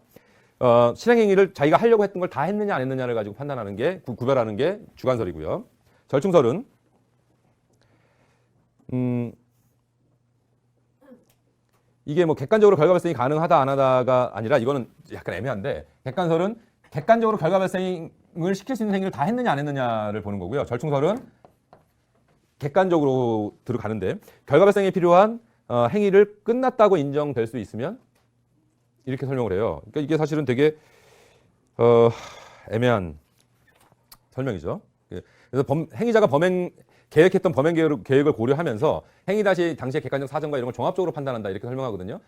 Speaker 1: 실행 행위를 자기가 하려고 했던 걸 다 했느냐 안 했느냐를 가지고 판단하는 게 구별하는 게 주관설이고요. 절충설은 이게 뭐 객관적으로 결과 발생이 가능하다 안 하다가 아니라 이거는 약간 애매한데 객관설은 객관적으로 결과 발생을 시킬 수 있는 행위를 다 했느냐 안 했느냐를 보는 거고요. 절충설은 객관적으로 들어가는데 결과 발생에 필요한 행위를 끝났다고 인정될 수 있으면 이렇게 설명을 해요. 그러니까 이게 사실은 되게 애매한 설명이죠. 그래서 행위자가 계획했던 범행 계획을 고려하면서 당시의 객관적 사정과 이런 걸 종합적으로 판단한다 이렇게 설명하거든요.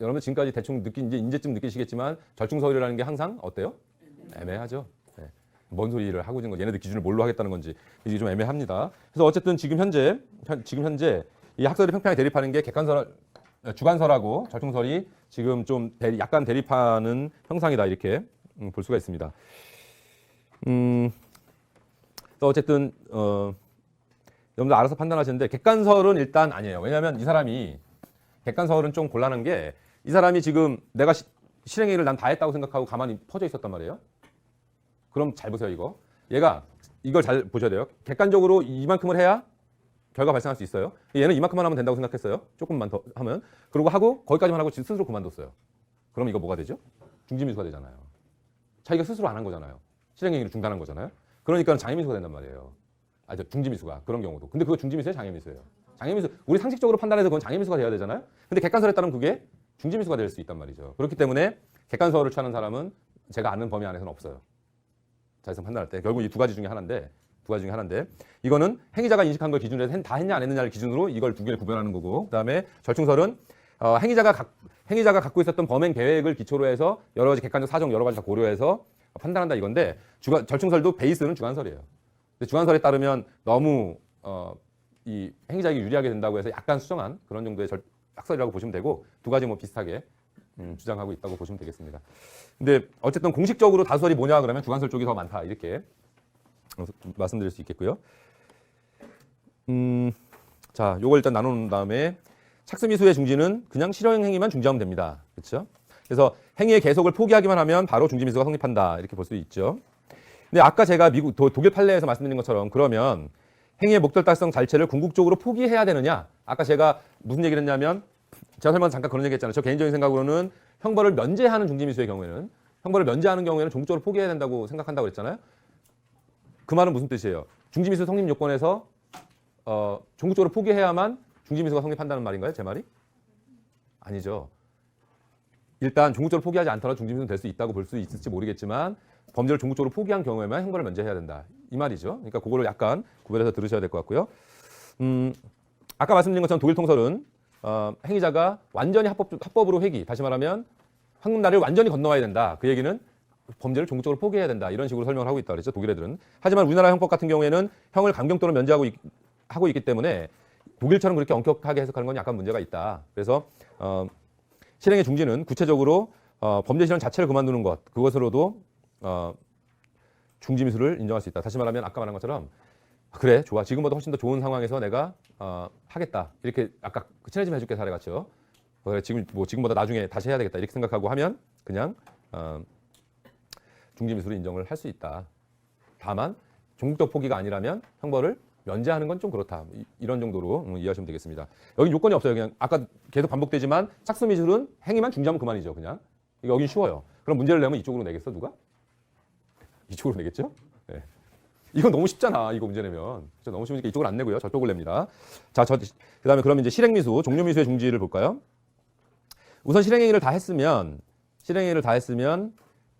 Speaker 1: 여러분 지금까지 대충 이제쯤 느끼시겠지만 절충설이라는 게 항상 어때요? 애매하죠. 네. 뭔 소리를 하고 있는 건지 얘네들 기준을 뭘로 하겠다는 건지 이게 좀 애매합니다. 그래서 어쨌든 지금 현재 이 학설이 평평하게 대립하는 게 주관설하고 절충설이 지금 좀 약간 대립하는 형상이다 이렇게 볼 수가 있습니다. 또 어쨌든 여러분들 알아서 판단하시는데 객관설은 일단 아니에요. 왜냐하면 이 사람이 객관설은 좀 곤란한 게 이 사람이 지금 내가 실행행위를 난 다 했다고 생각하고 가만히 퍼져 있었단 말이에요. 그럼 잘 보세요 이거. 얘가 이걸 잘 보셔야 돼요. 객관적으로 이만큼을 해야 결과 발생할 수 있어요. 얘는 이만큼만 하면 된다고 생각했어요. 조금만 더 하면. 그러고 거기까지만 하고 스스로 그만뒀어요. 그럼 이거 뭐가 되죠? 중지미수가 되잖아요. 자기가 스스로 안 한 거잖아요. 실행행위를 중단한 거잖아요. 그러니까 장애미수가 된단 말이에요. 중지미수가 그런 경우도. 근데 그거 중지미수예요, 장애미수예요. 장애미수 우리 상식적으로 판단해서 그건 장애미수가 돼야 되잖아요. 근데 객관설에 따르면 그게 중지미수가 될 수 있단 말이죠. 그렇기 때문에 객관설을 취하는 사람은 제가 아는 범위 안에서는 없어요. 자기성 판단할 때 결국 이 두 가지 중에 하나인데 이거는 행위자가 인식한 걸 기준으로 해서 다 했냐 안 했느냐를 기준으로 이걸 두 개를 구별하는 거고 그다음에 절충설은 행위자가 갖고 있었던 범행 계획을 기초로 해서 여러 가지 객관적 사정 여러 가지 다 고려해서 판단한다 이건데 절충설도 베이스는 주관설이에요. 근데 주관설에 따르면 너무 이 행위자에게 유리하게 된다고 해서 약간 수정한 그런 정도의 학설이라고 보시면 되고 두 가지 뭐 비슷하게 주장하고 있다고 보시면 되겠습니다. 근데 어쨌든 공식적으로 다수설이 뭐냐 그러면 주관설 쪽이 더 많다 이렇게 말씀드릴 수 있겠고요. 자, 요걸 일단 나눠놓은 다음에 착수미수의 중지는 그냥 실행 행위만 중지하면 됩니다. 그렇죠? 그래서 행위의 계속을 포기하기만 하면 바로 중지미수가 성립한다 이렇게 볼 수 있죠. 근데 아까 제가 독일 판례에서 말씀드린 것처럼 그러면 행위의 목적 달성 자체를 궁극적으로 포기해야 되느냐? 아까 제가 무슨 얘기를 했냐면 제가 설명서 잠깐 그런 얘기 했잖아요. 저 개인적인 생각으로는 형벌을 면제하는 중지미수의 경우에는 형벌을 면제하는 경우에는 종적으로 포기해야 된다고 생각한다고 그랬잖아요. 그 말은 무슨 뜻이에요? 중지미수 성립 요건에서 종국적으로 포기해야만 중지미수가 성립한다는 말인가요? 제 말이? 아니죠. 일단 종국적으로 포기하지 않더라도 중지미수는 될 수 있다고 볼 수 있을지 모르겠지만 범죄를 종국적으로 포기한 경우에만 형벌을 면제해야 된다. 이 말이죠. 그러니까 그거를 약간 구별해서 들으셔야 될 것 같고요. 아까 말씀드린 것처럼 독일 통설은 행위자가 완전히 합법으로 회기, 다시 말하면 황금다리를 완전히 건너와야 된다. 그 얘기는 범죄를 종국적으로 포기해야 된다. 이런 식으로 설명을 하고 있다 그랬죠. 독일 애들은. 하지만 우리나라 형법 같은 경우에는 형을 감경도로 면제하고 하고 있기 때문에 독일처럼 그렇게 엄격하게 해석하는 건 약간 문제가 있다. 그래서 실행의 중지는 구체적으로 범죄 실현 자체를 그만두는 것, 그것으로도 중지 미수를 인정할 수 있다. 다시 말하면 아까 말한 것처럼 그래 좋아 지금보다 훨씬 더 좋은 상황에서 내가 하겠다 이렇게 아까 친해지면 해줄게 사례 같죠. 그래 지금보다 나중에 다시 해야 되겠다 이렇게 생각하고 하면 그냥 중지 미수를 인정을 할 수 있다. 다만 종국적 포기가 아니라면 형벌을 면제하는 건 좀 그렇다. 이런 정도로 이해하시면 되겠습니다. 여기 요건이 없어요. 그냥 아까 계속 반복되지만 착수 미술은 행위만 중지하면 그만이죠. 그냥 여긴 쉬워요. 그럼 문제를 내면 이쪽으로 내겠어 누가? 이쪽으로 내겠죠? 네. 이건 너무 쉽잖아. 이거 문제 내면 너무 쉬우니까 이쪽을 안 내고요. 저쪽을 냅니다. 자, 그다음에 그러면 이제 실행 미수, 종료 미수의 중지를 볼까요? 우선 실행 행위를 다 했으면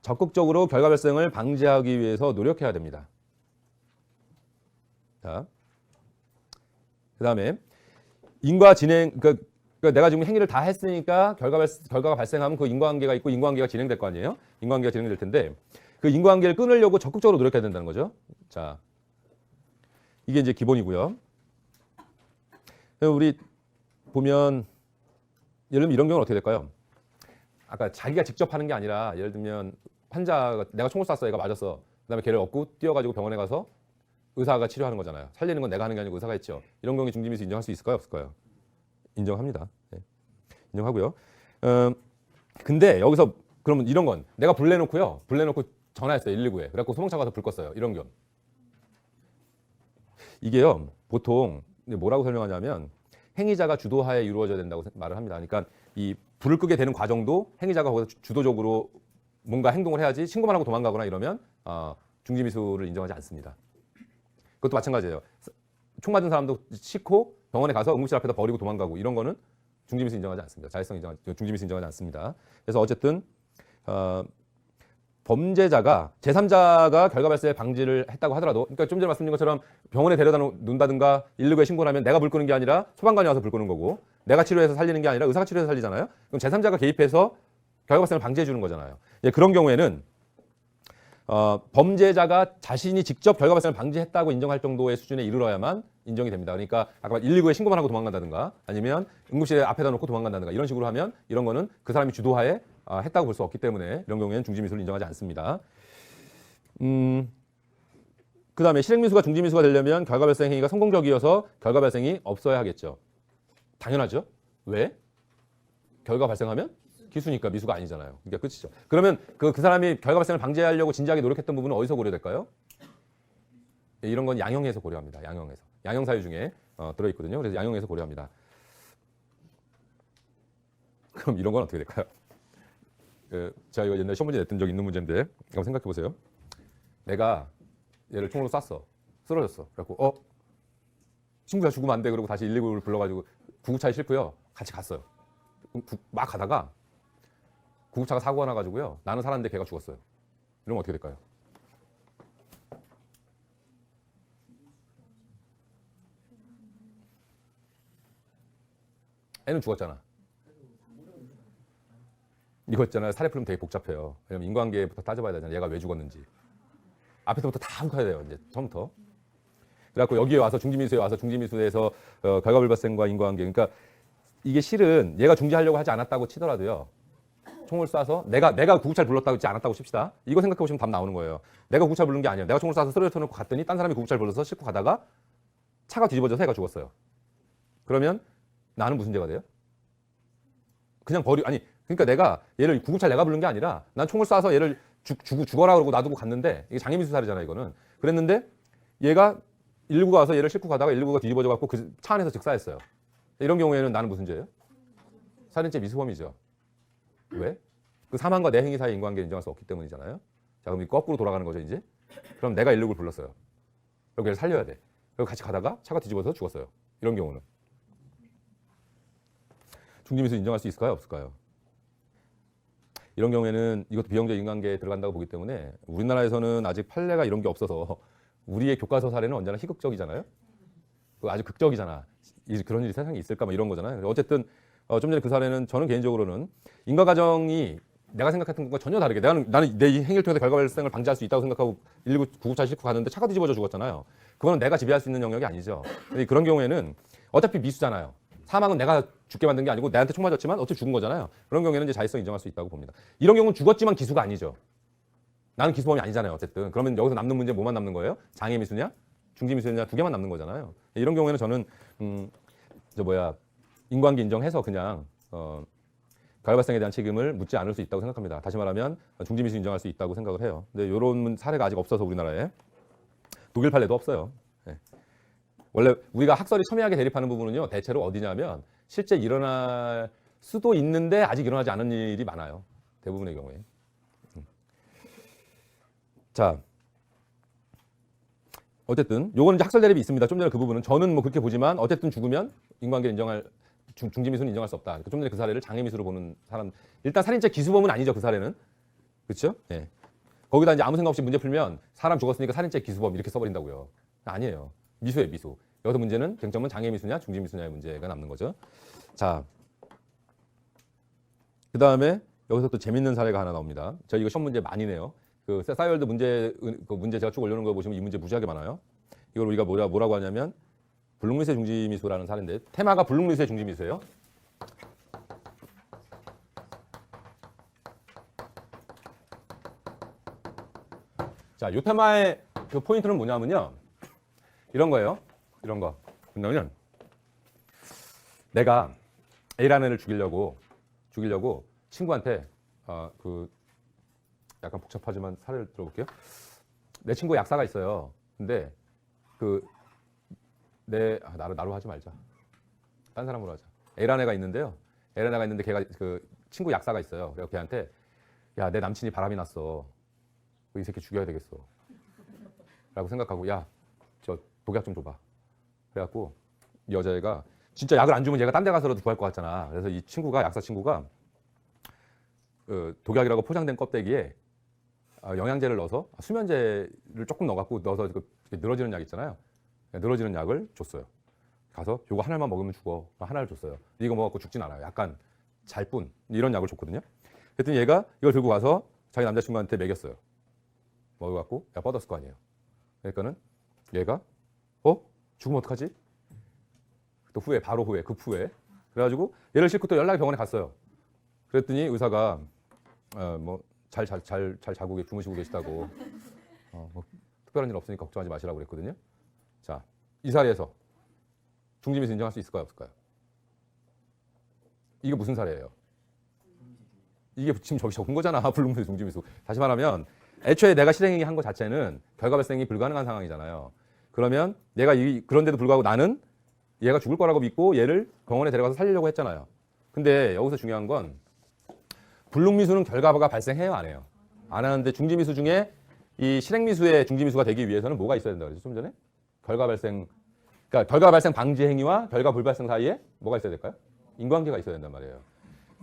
Speaker 1: 적극적으로 결과 발생을 방지하기 위해서 노력해야 됩니다. 자, 그다음에 인과 진행 그러니까 내가 지금 행위를 다 했으니까 결과가 발생하면 그 인과관계가 있고 인과관계가 진행될 거 아니에요? 인과관계가 진행될 텐데 그 인과관계를 끊으려고 적극적으로 노력해야 된다는 거죠. 자, 이게 이제 기본이고요. 우리 보면 예를 들면 이런 경우는 어떻게 될까요? 아까 자기가 직접 하는 게 아니라 예를 들면 환자가 내가 총을 쐈어, 얘가 맞았어. 그다음에 걔를 업고 뛰어가지고 병원에 가서 의사가 치료하는 거잖아요. 살리는 건 내가 하는 게 아니고 의사가 했죠. 이런 경우에 중지미수 인정할 수 있을까요? 없을까요? 인정합니다. 네. 인정하고요. 근데 여기서 그러면 이런 건 내가 불 내놓고 전화했어요. 119에. 그래갖고 소방차 가서 불 껐어요. 이런 경우. 이게요. 보통 뭐라고 설명하냐면 행위자가 주도하에 이루어져야 된다고 말을 합니다. 그러니까 이 불을 끄게 되는 과정도 행위자가 거기서 주도적으로 뭔가 행동을 해야지 신고만 하고 도망가거나 이러면 중지미수를 인정하지 않습니다. 그것도 마찬가지예요. 총 맞은 사람도 싣고 병원에 가서 응급실 앞에다 버리고 도망가고 이런 거는 중지미수 인정하지 않습니다. 중지미수 인정하지 않습니다. 그래서 어쨌든 범죄자가 제3자가 결과 발생 방지를 했다고 하더라도 그러니까 좀 전에 말씀드린 것처럼 병원에 데려다 놓는다든가 119에 신고를 하면 내가 불 끄는 게 아니라 소방관이 와서 불 끄는 거고 내가 치료해서 살리는 게 아니라 의사가 치료해서 살리잖아요. 그럼 제3자가 개입해서 결과 발생을 방지해 주는 거잖아요. 그런 경우에는 범죄자가 자신이 직접 결과 발생을 방지했다고 인정할 정도의 수준에 이르러야만 인정이 됩니다. 그러니까 아까 119에 신고만 하고 도망간다든가 아니면 응급실에 앞에다 놓고 도망간다든가 이런 식으로 하면 이런 거는 그 사람이 주도하에 했다고 볼 수 없기 때문에 이런 경우에는 중지미수를 인정하지 않습니다. 그 다음에 실행미수가 중지미수가 되려면 결과 발생 행위가 성공적이어서 결과 발생이 없어야 하겠죠. 당연하죠. 왜? 결과 발생하면 기수니까 미수가 아니잖아요. 그러니까 끝이죠. 그러면 그 사람이 결과 발생을 방지하려고 진지하게 노력했던 부분은 어디서 고려될까요? 네, 이런 건 양형에서 고려합니다. 양형에서. 양형 사유 중에 들어있거든요. 그래서 양형에서 고려합니다. 그럼 이런 건 어떻게 될까요? 제가 이거 옛날에 시험 문제 냈던 적 있는 문제인데 한번 생각해 보세요. 내가 얘를 총으로 쐈어. 쓰러졌어. 그래갖고 친구가 죽으면 안 돼. 그러고 다시 119를 불러가지고 구급차에 싣고요. 같이 갔어요. 막 가다가 구급차가 사고가 나가지고요. 나는 살았는데 걔가 죽었어요. 이러면 어떻게 될까요? 애는 죽었잖아. 이거 있잖아요. 사례 풀면 되게 복잡해요. 왜냐면 인과관계부터 따져봐야 되잖아요. 얘가 왜 죽었는지. 앞에서부터 다 훑어야 돼요. 이제 처음부터. 그래갖고 여기에 와서 중지미수에 와서 중지미수에서 결과불발생과 인과관계. 그러니까 이게 실은 얘가 중지하려고 하지 않았다고 치더라도요. 총을 쏴서 내가 구급차를 불렀다고 하지 않았다고 칩시다. 이거 생각해 보시면 답 나오는 거예요. 내가 구급차 부른 게 아니에요. 내가 총을 쏴서 쓰러져 놓고 갔더니 딴 사람이 구급차를 불러서 싣고 가다가 차가 뒤집어져서 애가 죽었어요. 그러면 나는 무슨 죄가 돼요? 그냥 그러니까 내가 얘를 구급차를 내가 부른 게 아니라 난 총을 쏴서 얘를 죽어라 그러고 놔두고 갔는데 이게 장애미수 살이잖아요. 이거는. 그랬는데 얘가 119가 와서 얘를 싣고 가다가 119가 뒤집어져 갖고 그 차 안에서 즉사했어요. 이런 경우에는 나는 무슨 죄예요? 살인죄 미수범이죠. 왜? 그 사망과 내 행위 사이의 인과관계를 인정할 수 없기 때문이잖아요. 자, 그럼 거꾸로 돌아가는 거죠, 이제. 그럼 내가 119를 불렀어요. 그리고 얘를 살려야 돼. 그리고 같이 가다가 차가 뒤집어서 죽었어요. 이런 경우는. 중지미수 인정할 수 있을까요? 없을까요? 이런 경우에는 이것도 비형적 인과관계에 들어간다고 보기 때문에 우리나라에서는 아직 판례가 이런 게 없어서 우리의 교과서 사례는 언제나 희극적이잖아요. 아주 극적이잖아. 그런 일이 세상에 있을까? 뭐 이런 거잖아요. 어쨌든 좀 전에 그 사례는 저는 개인적으로는 인과과정이 내가 생각했던 것과 전혀 다르게 나는 내 이 행위를 통해서 결과 발생을 방지할 수 있다고 생각하고 119 구급차 싣고 갔는데 차가 뒤집어져 죽었잖아요. 그거는 내가 지배할 수 있는 영역이 아니죠. 근데 그런 경우에는 어차피 미수잖아요. 사망은 내가 죽게 만든 게 아니고 내한테 총 맞았지만 어차피 죽은 거잖아요. 그런 경우에는 이제 자의성 인정할 수 있다고 봅니다. 이런 경우는 죽었지만 기수가 아니죠. 나는 기수범이 아니잖아요. 어쨌든 그러면 여기서 남는 문제 뭐만 남는 거예요? 장애 미수냐, 중지 미수냐 두 개만 남는 거잖아요. 이런 경우에는 저는 인과관계 인정해서 그냥 결과 발생에 대한 책임을 묻지 않을 수 있다고 생각합니다. 다시 말하면 중지 미수 인정할 수 있다고 생각을 해요. 근데 이런 사례가 아직 없어서 우리나라에 독일 판례도 없어요. 네. 원래 우리가 학설이 첨예하게 대립하는 부분은요, 대체로 어디냐면 실제 일어날 수도 있는데 아직 일어나지 않은 일이 많아요. 대부분의 경우에. 자, 어쨌든 요거는 이제 학설 대립이 있습니다. 좀 전에 그 부분은 저는 뭐 그렇게 보지만 어쨌든 죽으면 인과관계를 인정할 중지미수는 인정할 수 없다. 좀 전에 그 사례를 장애미수로 보는 사람, 일단 살인죄 기수범은 아니죠. 그 사례는. 그렇죠? 예. 거기다 이제 아무 생각 없이 문제 풀면 사람 죽었으니까 살인죄 기수범 이렇게 써버린다고요. 아니에요. 미수예요, 미수. 여기서 문제는 쟁점은 장애미수냐 중지미수냐의 문제가 남는 거죠. 자, 그 다음에 여기서 또 재밌는 사례가 하나 나옵니다. 저 이거 시험 문제 많이 내요. 그 싸이월드 문제 제가 쭉 올려놓은 거 보시면 이 문제 무지하게 많아요. 이걸 우리가 뭐라고 하냐면 불능미수의 중지미수라는 사례인데 테마가 불능미수의 중지미수예요. 자, 이 테마의 그 포인트는 뭐냐면요. 이런 거예요. 이런 거. 뭐냐면 내가 A라는 애를 죽이려고 친구한테 약간 복잡하지만 사례를 들어볼게요. 내 친구 약사가 있어요. 근데 나로 하지 말자. 딴 사람으로 하자. A라는 애가 있는데요. A라는 애가 있는데 걔가 그 친구 약사가 있어요. 그래서 걔한테 야, 내 남친이 바람이 났어. 이 새끼 죽여야 되겠어. 라고 생각하고 야, 저 독약 좀 줘봐. 그래갖고 이 여자애가 진짜 약을 안 주면 얘가 딴 데 가서라도 구할 것 같잖아. 그래서 이 친구가 약사 친구가 독약이라고 포장된 껍데기에 영양제를 넣어서 수면제를 조금 넣어서 늘어지는 약 있잖아요. 늘어지는 약을 줬어요. 가서 요거 하나만 먹으면 죽어. 하나를 줬어요. 이거 먹어갖고 죽진 않아요. 약간 잘 뿐. 이런 약을 줬거든요. 그랬더니 얘가 이걸 들고 가서 자기 남자친구한테 먹였어요. 먹어갖고 야 뻗었을 거 아니에요. 그러니까는 얘가 죽으면 어떡하지? 또 바로 후에 급 후에 그래가지고 얘를 싣고 또 연락이 병원에 갔어요. 그랬더니 의사가 잘 자고 주무시고 계시다고 뭐 특별한 일 없으니까 걱정하지 마시라고 그랬거든요. 자, 이 사례에서 중지미수 인정할 수 있을까요, 없을까요? 이게 무슨 사례예요? 이게 지금 저기 적은 거잖아. 불능미수, 중지미수. 다시 말하면 애초에 내가 실행행위 한 것 자체는 결과 발생이 불가능한 상황이잖아요. 그러면 얘가 그런데도 불구하고 나는 얘가 죽을 거라고 믿고 얘를 병원에 데려가서 살리려고 했잖아요. 근데 여기서 중요한 건 불능미수는 결과가 발생해요, 안 해요? 안 하는데 중지미수 중에 이 실행미수의 중지미수가 되기 위해서는 뭐가 있어야 된다고 그랬죠? 좀 전에? 그러니까 결과 발생 방지 행위와 결과 불발생 사이에 뭐가 있어야 될까요? 인과관계가 있어야 된단 말이에요.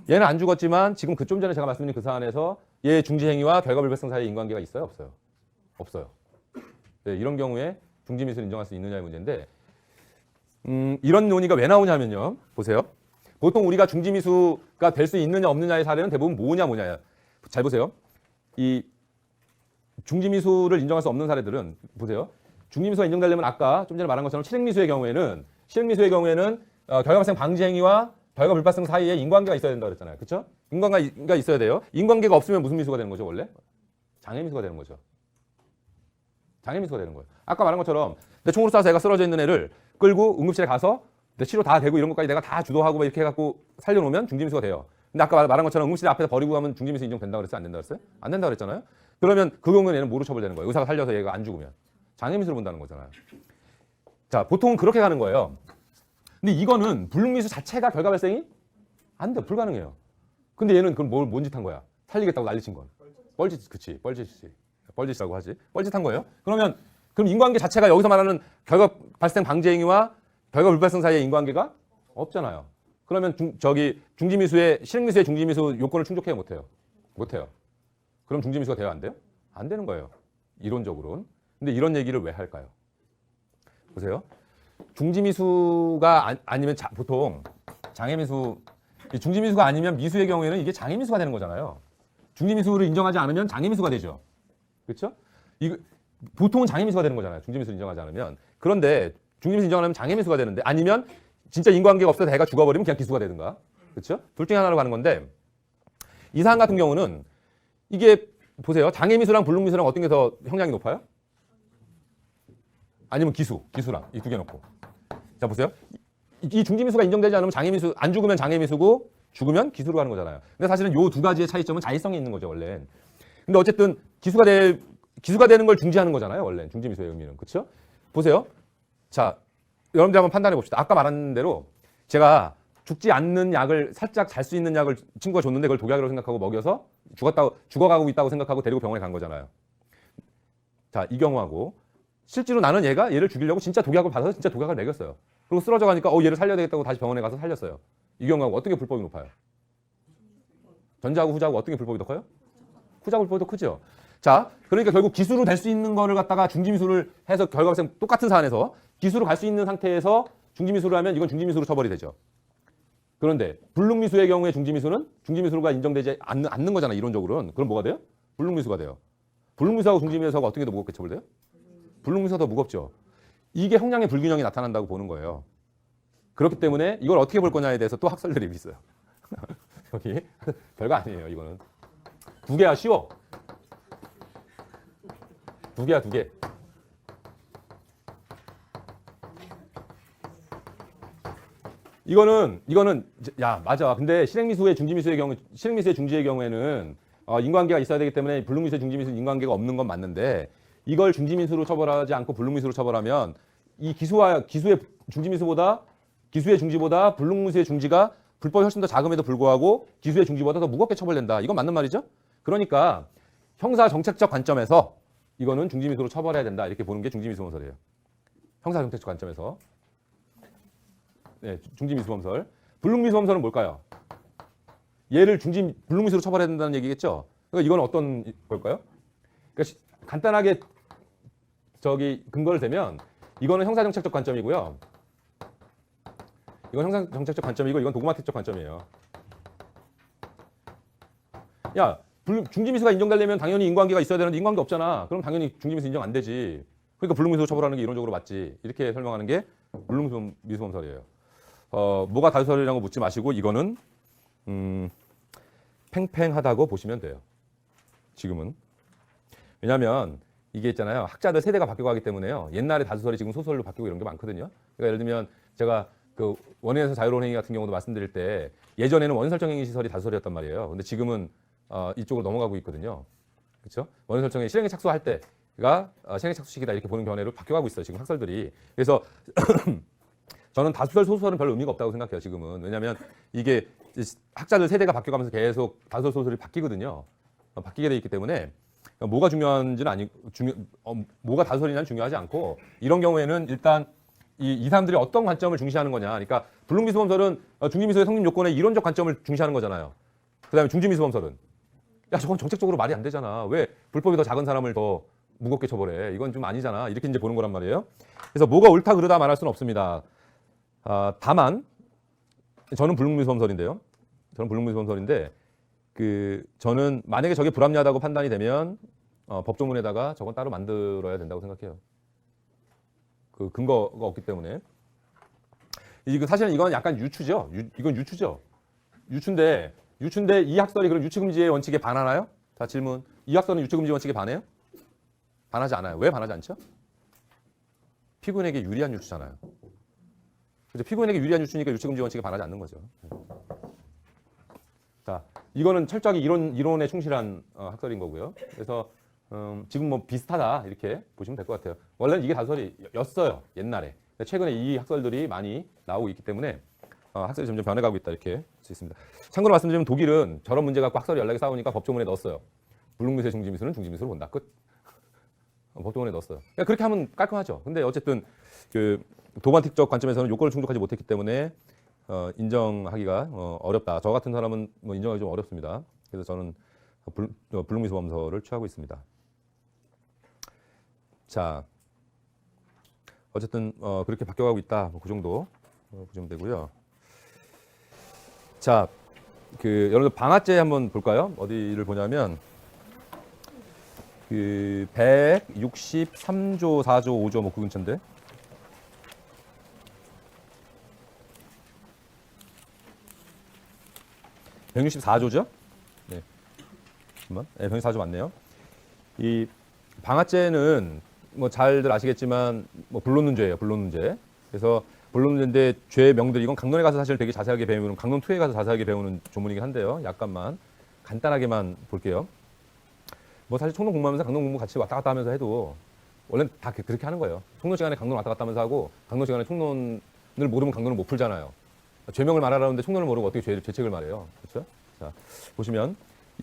Speaker 1: 얘는 안 죽었지만 지금 좀 전에 제가 말씀드린 그 사안에서 얘의 중지 행위와 결과 불발생 사이에 인과관계가 있어요, 없어요? 없어요. 네, 이런 경우에 중지미수를 인정할 수 있느냐의 문제인데 이런 논의가 왜 나오냐면요. 보세요. 보통 우리가 중지미수가 될 수 있느냐 없느냐의 사례는 대부분 뭐냐. 잘 보세요. 이 중지미수를 인정할 수 없는 사례들은 보세요. 중지미수가 인정되려면 아까 좀 전에 말한 것처럼 실행미수의 경우에는 결과 발생 방지 행위와 결과 불발생 사이에 인과관계가 있어야 된다고 그랬잖아요. 그렇죠? 인과관계가 있어야 돼요. 인과관계가 없으면 무슨 미수가 되는 거죠, 원래? 장애미수가 되는 거죠. 장애미수가 되는 거예요. 아까 말한 것처럼 내 총으로 쏴서 애가 쓰러져 있는 애를 끌고 응급실에 가서 내 치료 다 되고 이런 것까지 내가 다 주도하고 막 이렇게 해갖고 살려놓으면 중지미수가 돼요. 근데 아까 말한 것처럼 응급실 앞에서 버리고 가면 중지미수 인정된다고 그랬어요? 안 된다고 그랬어요? 안 된다고 그랬잖아요? 그러면 그 경우는 얘는 뭐로 처벌되는 거예요? 의사가 살려서 얘가 안 죽으면. 장애미수를 본다는 거잖아요. 자, 보통은 그렇게 가는 거예요. 근데 이거는 불능미수 자체가 결과 발생이 안 돼. 불가능해요. 근데 얘는 그럼 뭔 짓 한 거야? 살리겠다고 난리친 건. 뻘짓, 그치. 뻘짓이라고 하지. 뻘짓한 거예요. 그럼 인과관계 자체가 여기서 말하는 결과 발생 방지 행위와 결과 불발생 사이의 인과관계가 없잖아요. 그러면 중지미수의 실행미수의 중지미수 요건을 충족해요, 못해요? 못해요. 그럼 중지미수가 돼요, 안 돼요? 안 되는 거예요. 이론적으로는. 근데 이런 얘기를 왜 할까요? 보세요. 중지미수가 아니면 보통 장애미수, 중지미수가 아니면 미수의 경우에는 이게 장애미수가 되는 거잖아요. 중지미수를 인정하지 않으면 장애미수가 되죠. 그렇죠? 이거 보통은 장애미수가 되는 거잖아요. 중지미수를 인정하지 않으면. 그런데 중지미수 인정하면 장애미수가 되는데 아니면 진짜 인과관계가 없어서 애가 죽어버리면 그냥 기수가 되든가. 그렇죠? 둘 중에 하나로 가는 건데 이 사안 같은 경우는 이게 보세요. 장애미수랑 불능미수랑 어떤 게 더 형량이 높아요? 아니면 기수랑 이 두 개 놓고. 자 보세요. 이 중지미수가 인정되지 않으면 장애미수, 안 죽으면 장애미수고 죽으면 기수로 가는 거잖아요. 근데 사실은 요 두 가지의 차이점은 자의성이 있는 거죠, 원래. 근데 어쨌든 기수가 되는 걸 중지하는 거잖아요, 원래. 중지미수의 의미는. 그렇죠? 보세요. 자, 여러분들 한번 판단해 봅시다. 아까 말한 대로 제가 죽지 않는 약을 살짝 잘 수 있는 약을 친구가 줬는데 그걸 독약이라고 생각하고 먹여서 죽어가고 있다고 생각하고 데리고 병원에 간 거잖아요. 자, 이 경우하고 실제로 나는 얘를 죽이려고 진짜 독약을 받아서 진짜 독약을 먹였어요. 그리고 쓰러져 가니까 얘를 살려야 되겠다고 다시 병원에 가서 살렸어요. 이 경우하고 어떤 게 불법이 높아요? 전자하고 후자하고 어떤 게 불법이 더 커요? 후자가 불법이 더 크죠. 자, 그러니까 결국 기수로 될 수 있는 거를 갖다가 중지미수를 해서 결과 발생 똑같은 사안에서 기수로 갈 수 있는 상태에서 중지미수를 하면 이건 중지미수로 처벌이 되죠. 그런데 불능미수의 경우에 중지미수가 인정되지 않는 거잖아, 이론적으로는. 그럼 뭐가 돼요? 불능미수가 돼요. 불능미수하고 중지미수하고 어떻게 더 무겁게 처벌돼요? 불능미수가 더 무겁죠. 이게 형량의 불균형이 나타난다고 보는 거예요. 그렇기 때문에 이걸 어떻게 볼 거냐에 대해서 또 학설 드립이 있어요. 여기 별거 아니에요, 이거는. 두 개야 쉬워. 두 개야, 두 개. 이거는 야 맞아. 근데 실행미수의 중지의 경우에는 인과관계가 있어야 되기 때문에 불능미수의 중지미수 인과관계가 없는 건 맞는데 이걸 중지미수로 처벌하지 않고 불능미수로 처벌하면 이 기수의 중지보다 불능미수의 중지가 불법이 훨씬 더 작음에도 불구하고 기수의 중지보다 더 무겁게 처벌된다. 이건 맞는 말이죠? 그러니까 형사 정책적 관점에서 이거는 중지미수로 처벌해야 된다. 이렇게 보는 게 중지미수 범설이에요. 형사 정책적 관점에서. 네, 중지미수 범설. 불능미수 범설은 뭘까요? 얘를 불능미수로 처벌해야 된다는 얘기겠죠? 그러니까 이건 어떤 걸까요? 그러니까 간단하게 근거를 대면 이거는 형사정책적 관점이고요. 이건 형사정책적 관점이고 이건 도그마틱적 관점이에요. 야, 중지미수가 인정되려면 당연히 인과관계가 있어야 되는데 인과관계 없잖아. 그럼 당연히 중지미수 인정 안 되지. 그러니까 불능미수로 처벌하는 게 이론적으로 맞지. 이렇게 설명하는 게 불능미수 범설이에요. 뭐가 다수설이라고 묻지 마시고 이거는 팽팽하다고 보시면 돼요. 지금은. 왜냐하면 이게 있잖아요. 학자들 세대가 바뀌고 하기 때문에요. 옛날에 다수설이 지금 소설로 바뀌고 이런 게 많거든요. 그러니까 예를 들면 제가 그 원인에서 자유로운 행위 같은 경우도 말씀드릴 때 예전에는 원인설정행위 시설이 다수설이었단 말이에요. 근데 지금은 이쪽으로 넘어가고 있거든요. 그렇죠? 원인설정행위 실행에 착수할 때가 실행에 착수 시기다 이렇게 보는 견해로 바뀌어가고 있어요. 지금 학설들이. 그래서 저는 다수설 소설은 별 의미가 없다고 생각해요. 지금은. 왜냐하면 이게 학자들 세대가 바뀌어가면서 계속 다수설 소설이 바뀌거든요. 바뀌게 돼 있기 때문에 뭐가 중요한지는 뭐가 다수설이냐는 중요하지 않고 이런 경우에는 일단 이 사람들이 어떤 관점을 중시하는 거냐. 그러니까 불능미수 범설은 중지미수의 성립 요건의 이론적 관점을 중시하는 거잖아요. 그다음에 중지미수 범설은 야 저건 정책적으로 말이 안 되잖아. 왜 불법이 더 작은 사람을 더 무겁게 처벌해. 이건 좀 아니잖아. 이렇게 이제 보는 거란 말이에요. 그래서 뭐가 옳다 그르다 말할 수는 없습니다. 다만 저는 불능미수 범설인데요. 저는 만약에 저게 불합리하다고 판단이 되면 법조문에다가 저건 따로 만들어야 된다고 생각해요. 그 근거가 없기 때문에. 사실은 이건 약간 유추죠. 이건 유추죠. 유추인데 이 학설이 그럼 유추금지의 원칙에 반하나요? 자 질문. 이 학설은 유추금지 원칙에 반해요? 반하지 않아요. 왜 반하지 않죠? 피고인에게 유리한 유추잖아요. 그죠? 피고인에게 유리한 유추니까 유추금지 원칙에 반하지 않는 거죠. 자, 이거는 철저하게 이론에 충실한 학설인 거고요. 그래서 지금 뭐 비슷하다 이렇게 보시면 될 것 같아요. 원래는 이게 다수설이었어요. 옛날에. 최근에 이 학설들이 많이 나오고 있기 때문에 학설이 점점 변해가고 있다 이렇게 할 수 있습니다. 참고로 말씀드리면 독일은 저런 문제 갖고 학설이 연락이 싸우니까 법조문에 넣었어요. 불능미수의 중지미수는 중지미수로 본다. 끝. 법조문에 넣었어요. 그러니까 그렇게 하면 깔끔하죠. 근데 어쨌든 그 도반틱적 관점에서는 요건을 충족하지 못했기 때문에 인정하기가 어렵다. 저 같은 사람은 뭐 인정하기 좀 어렵습니다. 그래서 저는 불능미수 범설을 취하고 있습니다. 자, 어쨌든 그렇게 바뀌어가고 있다. 뭐 그 정도 보시면 되고요. 자, 여러분들 방아째 한번 볼까요? 어디를 보냐면 그 163조, 4조, 5조 뭐 그 근처인데. 164조죠? 네. 잠깐만. 네, 164조 맞네요. 이 방아죄는 뭐 잘들 아시겠지만 뭐 불론문죄예요. 불론문죄. 그래서 불론문죄인데 죄의 명들 이건 강론에 가서 사실 되게 자세하게 배우는 강론 2에 가서 자세하게 배우는 조문이긴 한데요. 약간만 간단하게만 볼게요. 뭐 사실 총론 공부하면서 강론 공부 같이 왔다 갔다 하면서 해도 원래는 다 그렇게 하는 거예요. 총론 시간에 강론 왔다 갔다 하면서 하고 강론 시간에 총론을 모르면 강론을 못 풀잖아요. 죄명을 말하라는데 총론을 모르고 어떻게 죄책을 말해요. 그렇죠? 자, 보시면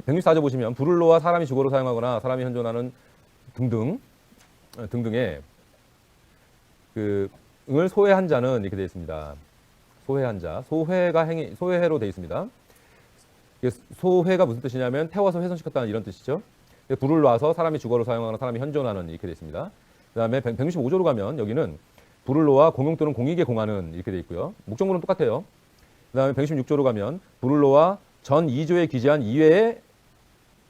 Speaker 1: 164조 보시면 불을 놓아 사람이 주거로 사용하거나 사람이 현존하는 등등의 그 을 소외한 자는 이렇게 되어 있습니다. 소외한 자, 소외해로 되어 있습니다. 소회가 무슨 뜻이냐면 태워서 훼손시켰다는 이런 뜻이죠. 불을 놔서 사람이 주거로 사용하거나 사람이 현존하는 이렇게 되어 있습니다. 그 다음에 165조로 가면 여기는 불을 놓아 공용 또는 공익에 공하는 이렇게 되어 있고요. 목적물은 똑같아요. 그 다음에 166조로 가면 불을 놓아 전 2조에 기재한 이외의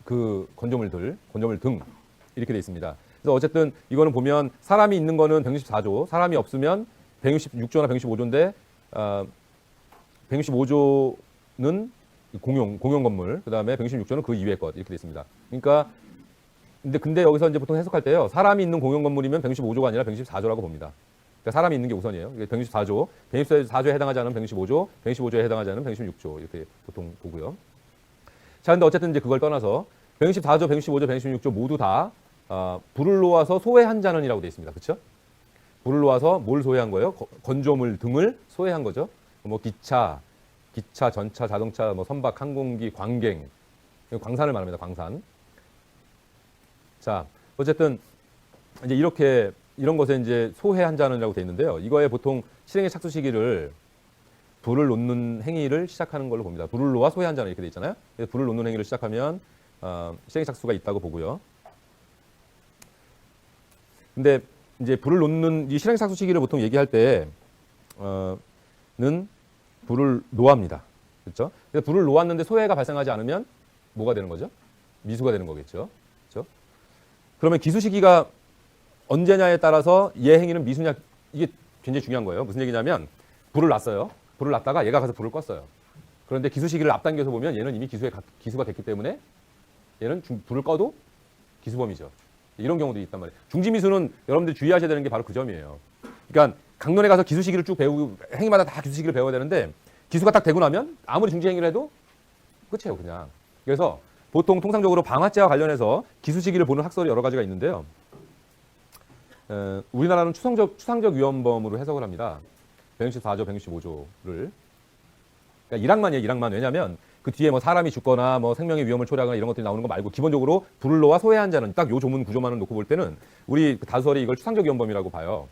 Speaker 1: 그 건조물 등 이렇게 되어 있습니다. 그래서 어쨌든 이거는 보면 사람이 있는 거는 164조, 사람이 없으면 166조나 165조인데 165조는 공용 건물, 그 다음에 166조는 그 이외의 것 이렇게 되어 있습니다. 그러니까 근데 여기서 이제 보통 해석할 때요, 사람이 있는 공용 건물이면 165조가 아니라 164조라고 봅니다. 그러니까 사람이 있는 게 우선이에요. 164조, 164조에 해당하지 않은 165조, 165조에 해당하지 않은 166조 이렇게 보통 보고요. 자, 근데 어쨌든 이제 그걸 떠나서 164조, 165조, 166조 모두 다 불을 놓아서 소외한 자는이라고 되어 있습니다. 그렇죠? 불을 놓아서 뭘 소외한 거예요? 건조물 등을 소외한 거죠. 뭐 기차, 전차, 자동차, 뭐 선박, 항공기, 광갱, 광산을 말합니다. 광산. 자, 어쨌든 이제 이런 것에 이제 소외한 자는이라고 되어 있는데요. 이거에 보통 실행의 착수 시기를 불을 놓는 행위를 시작하는 걸로 봅니다. 불을 놓아 소외한 자는 이렇게 되어 있잖아요. 그래서 불을 놓는 행위를 시작하면 실행의 착수가 있다고 보고요. 근데 이제 불을 놓는 이 실행 착수 시기를 보통 얘기할 때는 불을 놓합니다. 그렇죠? 그래서 불을 놓았는데 소해가 발생하지 않으면 뭐가 되는 거죠? 미수가 되는 거겠죠. 그렇죠? 그러면 기수 시기가 언제냐에 따라서 얘 행위는 미수냐, 이게 굉장히 중요한 거예요. 무슨 얘기냐면 불을 놨어요. 불을 놨다가 얘가 가서 불을 껐어요. 그런데 기수 시기를 앞당겨서 보면 얘는 이미 기수가 됐기 때문에 얘는 불을 꺼도 기수범이죠. 이런 경우도 있단 말이에요. 중지미수는 여러분들이 주의하셔야 되는 게 바로 그 점이에요. 그러니까 강론에 가서 기수 시기를 쭉 배우고 행위마다 다 기수 시기를 배워야 되는데 기수가 딱 되고 나면 아무리 중지 행위를 해도 끝이에요, 그냥. 그래서 보통 통상적으로 방아죄와 관련해서 기수 시기를 보는 학설이 여러 가지가 있는데요. 우리나라는 추상적 위헌범으로 해석을 합니다. 164조, 165조를. 그러니까 1항만. 왜냐하면 그 뒤에 뭐 사람이 죽거나 뭐 생명의 위험을 초래하거나 이런 것들이 나오는 거 말고 기본적으로 불을 놓아 소외한 자는 딱 요 조문 구조만을 놓고 볼 때는 우리 다수설이 이걸 추상적 위헌범이라고 봐요.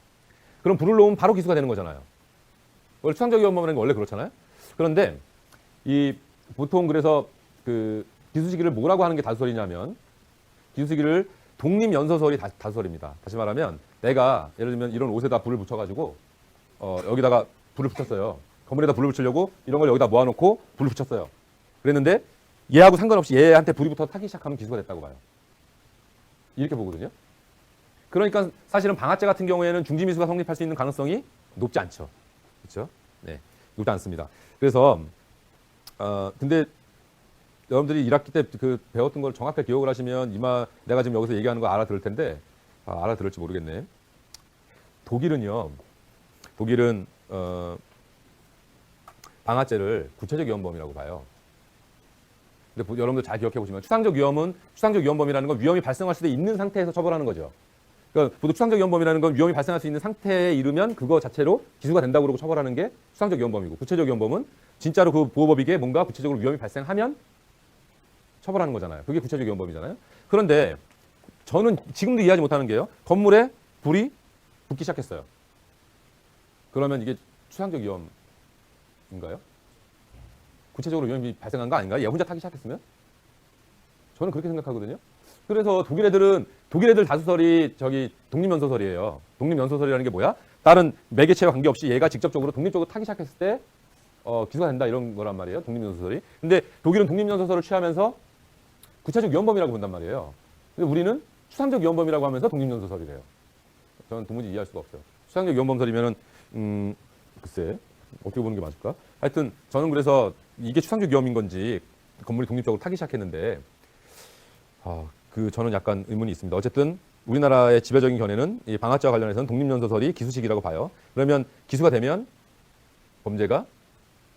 Speaker 1: 그럼 불을 놓으면 바로 기수가 되는 거잖아요. 원래 추상적 위헌범이라는 게 원래 그렇잖아요. 그런데 이 보통 그래서 그 기수 시기를 뭐라고 하는 게 다수설이냐면 기수 시기를 독립연소설이 다수설입니다. 다시 말하면 내가 예를 들면 이런 옷에다 불을 붙여가지고 여기다가 불을 붙였어요. 건물에다 불을 붙이려고 이런 걸 여기다 모아놓고 불을 붙였어요. 그랬는데 얘하고 상관없이 얘한테 불이 붙어 타기 시작하면 기수가 됐다고 봐요. 이렇게 보거든요. 그러니까 사실은 방아죄 같은 경우에는 중지미수가 성립할 수 있는 가능성이 높지 않죠. 그렇죠? 네, 높지 않습니다. 그래서 근데 여러분들이 1학기 때 그 배웠던 걸 정확하게 기억을 하시면 내가 지금 여기서 얘기하는 거 알아들을 텐데 알아들을지 모르겠네. 독일은 방아죄를 구체적 위헌범이라고 봐요. 근데 여러분들 잘 기억해 보시면 추상적 위헌범이라는 건 위험이 발생할 수도 있는 상태에서 처벌하는 거죠. 그러니까 보통 추상적 위헌범이라는 건 위험이 발생할 수 있는 상태에 이르면 그거 자체로 기수가 된다고 그러고 처벌하는 게 추상적 위헌범이고, 구체적 위헌범은 진짜로 그 보호법익에 뭔가 구체적으로 위험이 발생하면 처벌하는 거잖아요. 그게 구체적 위헌범이잖아요. 그런데 저는 지금도 이해하지 못하는 게요. 건물에 불이 붙기 시작했어요. 그러면 이게 추상적 위험인가요? 구체적으로 위험이 발생한 거 아닌가요? 얘 혼자 타기 시작했으면? 저는 그렇게 생각하거든요. 그래서 독일 애들 다수설이 독립연소설이에요. 독립연소설이라는 게 뭐야? 다른 매개체와 관계없이 얘가 직접적으로 독립적으로 타기 시작했을 때 기소가 된다 이런 거란 말이에요. 독립연소설이. 근데 독일은 독립연소설을 취하면서 구체적 위헌범이라고 본단 말이에요. 근데 우리는 추상적 위헌범이라고 하면서 독립연소설이래요. 저는 도무지 이해할 수가 없어요. 추상적 위헌범설이면은 글쎄 어떻게 보는 게 맞을까? 하여튼 저는 그래서 이게 추상적 위험인 건지 건물이 독립적으로 타기 시작했는데 저는 약간 의문이 있습니다. 어쨌든 우리나라의 지배적인 견해는 이 방화죄와 관련해서는 독립연소설이 기수식이라고 봐요. 그러면 기수가 되면 범죄가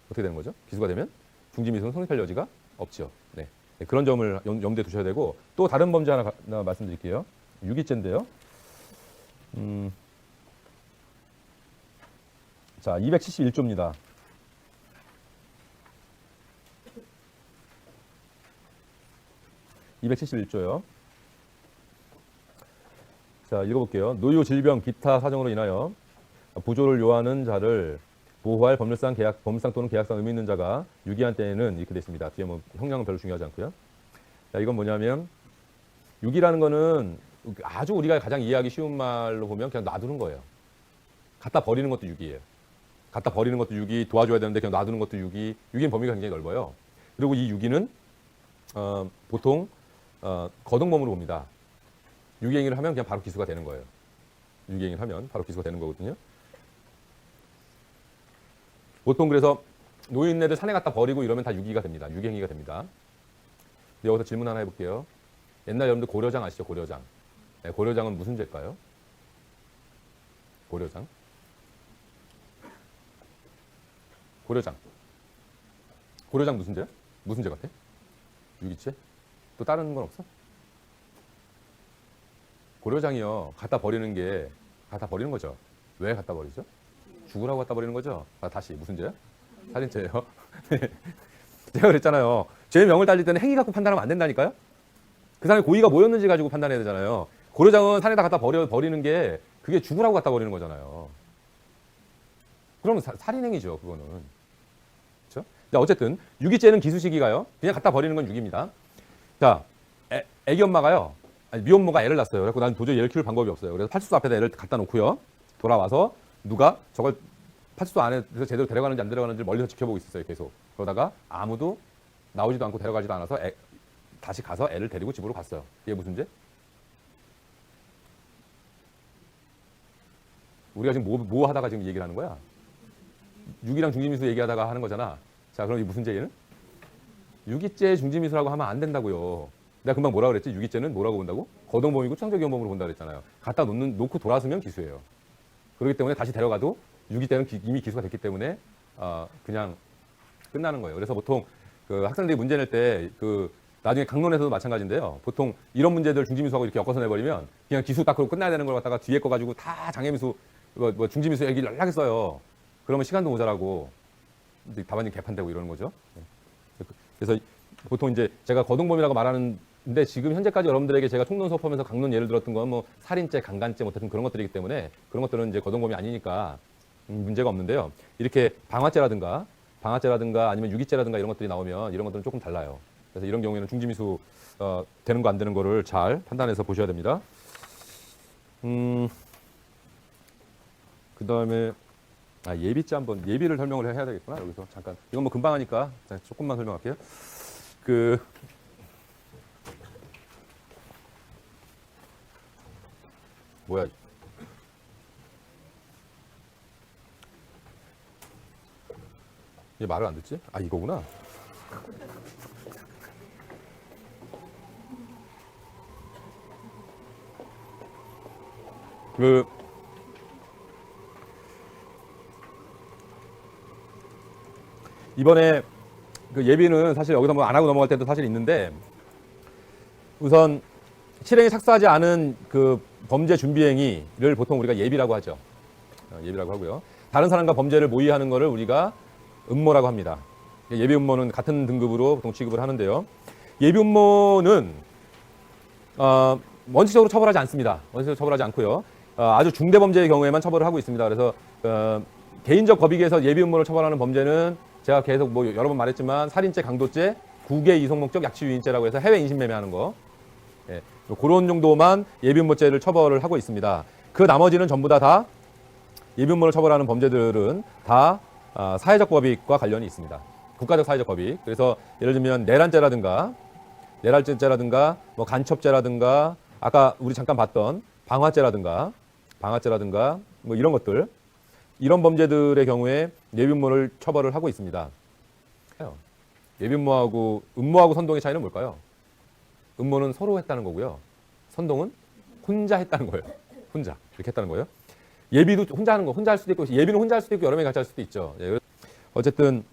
Speaker 1: 어떻게 되는 거죠? 기수가 되면 중지미수는 성립할 여지가 없죠. 네. 그런 점을 염두에 두셔야 되고 또 다른 범죄 하나 말씀드릴게요. 유기죄인데요. 자, 271조입니다. (271조요) 자, 읽어볼게요. 노유, 질병, 기타 사정으로 인하여 부조를 요하는 자를 보호할 법률상 또는 계약상 의미 있는 자가 유기한 때에는 이렇게 됐습니다. 뒤에 뭐 형량은 별로 중요하지 않고요. 자, 이건 뭐냐면 유기라는 거는 아주 우리가 가장 이해하기 쉬운 말로 보면 그냥 놔두는 거예요. 갖다 버리는 것도 유기예요. 갖다 버리는 것도 유기, 도와줘야 되는데 그냥 놔두는 것도 유기. 유기는 범위가 굉장히 넓어요. 그리고 이 유기는 보통 거동범으로 봅니다. 유기행위를 하면 그냥 바로 기수가 되는 거예요. 유기행위를 하면 바로 기수가 되는 거거든요. 보통 그래서 노인네들 산에 갖다 버리고 이러면 다 유기가 됩니다. 유기행위가 됩니다. 여기서 질문 하나 해볼게요. 옛날 여러분들 고려장 아시죠? 고려장. 네, 고려장은 무슨 죄일까요? 고려장. 고려장 무슨 죄야? 무슨 죄 같아? 유기죄? 또 다른 건 없어? 고려장이요. 갖다 버리는 거죠. 왜 갖다 버리죠? 죽으라고 갖다 버리는 거죠. 다시 무슨 죄야? 살인죄예요. 제가 그랬잖아요. 죄의 명을 따질 때는 행위 갖고 판단하면 안 된다니까요. 그 사람의 고의가 뭐였는지 가지고 판단해야 되잖아요. 고려장은 산에다 갖다 버리는 게 그게 죽으라고 갖다 버리는 거잖아요. 그러면 살인행위죠. 그거는. 그렇죠? 자, 어쨌든 유기죄는 기수시기가요. 그냥 갖다 버리는 건 유기입니다. 자, 애기 엄마가요. 미혼모가 애를 낳았어요. 그래서 난 도저히 애를 키울 방법이 없어요. 그래서 파출소 앞에다 애를 갖다 놓고요. 돌아와서 누가 저걸 파출소 안에서 제대로 데려가는지 안 데려가는지 멀리서 지켜보고 있었어요. 계속. 그러다가 아무도 나오지도 않고 데려가지도 않아서 다시 가서 애를 데리고 집으로 갔어요. 이게 무슨 죄? 우리가 지금 뭐 하다가 지금 얘기를 하는 거야? 유기랑 중지미수 얘기하다가 하는 거잖아. 자, 그럼 이 무슨 죄는? 유기죄 중지미수라고 하면 안 된다고요. 내가 금방 뭐라 그랬지? 유기죄는 뭐라고 본다고? 거동범이고 추상적 위헌범으로 본다 그랬잖아요. 갖다 놓고 돌아서면 기수예요. 그렇기 때문에 다시 데려가도 유기죄는 이미 기수가 됐기 때문에 그냥 끝나는 거예요. 그래서 보통 그 학생들이 문제 낼 때 나중에 강론에서도 마찬가지인데요. 보통 이런 문제들 중지미수하고 이렇게 엮어서 내버리면 그냥 기수 딱 그러고 끝나야 되는 걸 갖다가 뒤에 거 가지고 다 장애미수, 뭐 중지미수 얘기를 연락했어요. 그러면 시간도 모자라고 답안지 개판되고 이러는 거죠. 그래서 보통 이제 제가 거동범이라고 말하는데 지금 현재까지 여러분들에게 제가 총론 수업하면서 강론 예를 들었던 건 뭐 살인죄, 강간죄 뭐 대충 그런 것들이기 때문에 그런 것들은 이제 거동범이 아니니까 문제가 없는데요. 이렇게 방화죄라든가 아니면 유기죄라든가 이런 것들이 나오면 이런 것들은 조금 달라요. 그래서 이런 경우에는 중지미수 되는 거 안 되는 거를 잘 판단해서 보셔야 됩니다. 그다음에 예비죄 한번 예비를 설명을 해야 되겠구나. 여기서 잠깐 이건 뭐 금방 하니까 조금만 설명할게요. 뭐야? 얘 말을 안 듣지? 이거구나. 이번에 예비는 사실 여기서 뭐 안 하고 넘어갈 때도 사실 있는데 우선 실행에 착수하지 않은 그 범죄 준비 행위를 보통 우리가 예비라고 하죠. 예비라고 하고요. 다른 사람과 범죄를 모의하는 것을 우리가 음모라고 합니다. 예비 음모는 같은 등급으로 보통 취급을 하는데요. 예비 음모는 원칙적으로 처벌하지 않습니다. 원칙적으로 처벌하지 않고요. 아주 중대 범죄의 경우에만 처벌을 하고 있습니다. 그래서 개인적 법익에서 예비 음모를 처벌하는 범죄는 제가 계속 뭐 여러 번 말했지만 살인죄, 강도죄, 국외 이송 목적 약취 유인죄라고 해서 해외 인신 매매하는 거, 그런 정도만 예비 음모죄를 처벌을 하고 있습니다. 그 나머지는 전부 다 예비 음모를 처벌하는 범죄들은 다 사회적 법익과 관련이 있습니다. 국가적 사회적 법익. 그래서 예를 들면 내란죄라든가 뭐 간첩죄라든가 아까 우리 잠깐 봤던 방화죄라든가 뭐 이런 것들, 이런 범죄들의 경우에 예비음모를 처벌을 하고 있습니다. 예비음모하고 음모하고 선동의 차이는 뭘까요? 음모는 서로 했다는 거고요. 선동은 혼자 했다는 거예요. 혼자 이렇게 했다는 거예요. 예비도 혼자 하는 거, 혼자 할 수도 있고, 예비는 혼자 할 수도 있고 여러 명이 같이 할 수도 있죠. 어쨌든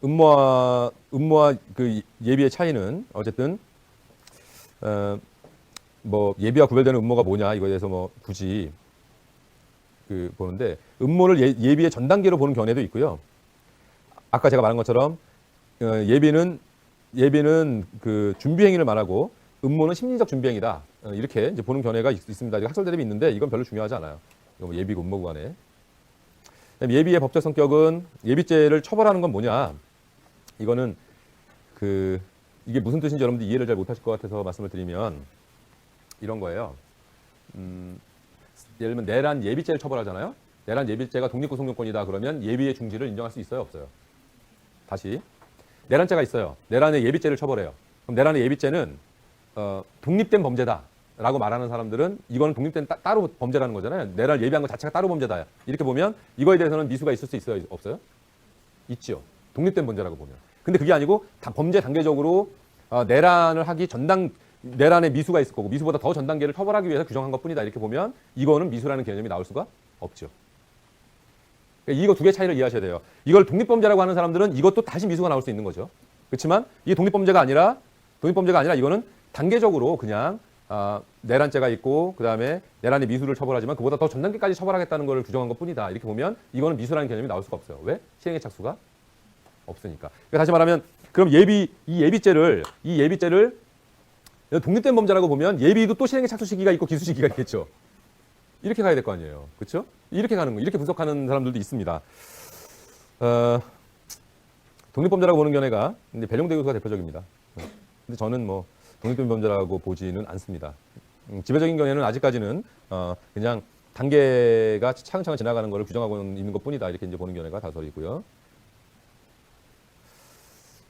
Speaker 1: 음모와 그 예비의 차이는 어쨌든 뭐 예비와 구별되는 음모가 뭐냐 이거에 대해서 뭐 굳이 그 보는데, 음모를 예비의 전 단계로 보는 견해도 있고요. 아까 제가 말한 것처럼 예비는 그 준비 행위를 말하고 음모는 심리적 준비 행위다. 이렇게 이제 보는 견해가 있습니다. 학설 대립이 있는데 이건 별로 중요하지 않아요. 뭐 예비고 음모고 간에. 예비의 법적 성격은, 예비죄를 처벌하는 건 뭐냐? 이거는 이게 무슨 뜻인지 여러분들 이해를 잘 못하실 것 같아서 말씀을 드리면 이런 거예요. 예를 들면 내란 예비죄를 처벌하잖아요. 내란 예비죄가 독립구속요건이다 그러면 예비의 중지를 인정할 수 있어요, 없어요? 다시 내란죄가 있어요. 내란의 예비죄를 처벌해요. 그럼 내란의 예비죄는 독립된 범죄다라고 말하는 사람들은 이거는 독립된 따로 범죄라는 거잖아요. 내란을 예비한 것 자체가 따로 범죄다. 이렇게 보면 이거에 대해서는 미수가 있을 수 있어요, 없어요? 있죠. 독립된 범죄라고 보면. 근데 그게 아니고 다 범죄 단계적으로 내란을 하기 내란에 미수가 있을 거고 미수보다 더 전 단계를 처벌하기 위해서 규정한 것뿐이다. 이렇게 보면 이거는 미수라는 개념이 나올 수가 없죠. 이거 두 개 차이를 이해하셔야 돼요. 이걸 독립범죄라고 하는 사람들은 이것도 다시 미수가 나올 수 있는 거죠. 그렇지만 이게 독립범죄가 아니라 이거는 단계적으로 그냥 내란죄가 있고 그다음에 내란의 미수를 처벌하지만 그보다 더 전 단계까지 처벌하겠다는 걸 규정한 것뿐이다. 이렇게 보면 이거는 미수라는 개념이 나올 수가 없어요. 왜? 실행의 착수가 없으니까. 그러니까 다시 말하면 그럼 이 예비죄를 독립된 범죄라고 보면 예비도 또 실행의 착수 시기가 있고 기수 시기가 있겠죠. 이렇게 가야 될 거 아니에요. 그렇죠? 이렇게 가는 거, 이렇게 분석하는 사람들도 있습니다. 독립범죄라고 보는 견해가 이제 배종대 교수가 대표적입니다. 근데 저는 뭐 독립된 범죄라고 보지는 않습니다. 지배적인 견해는 아직까지는 그냥 단계가 차근차근 지나가는 것을 규정하고 있는 것뿐이다. 이렇게 이제 보는 견해가 다설이고요.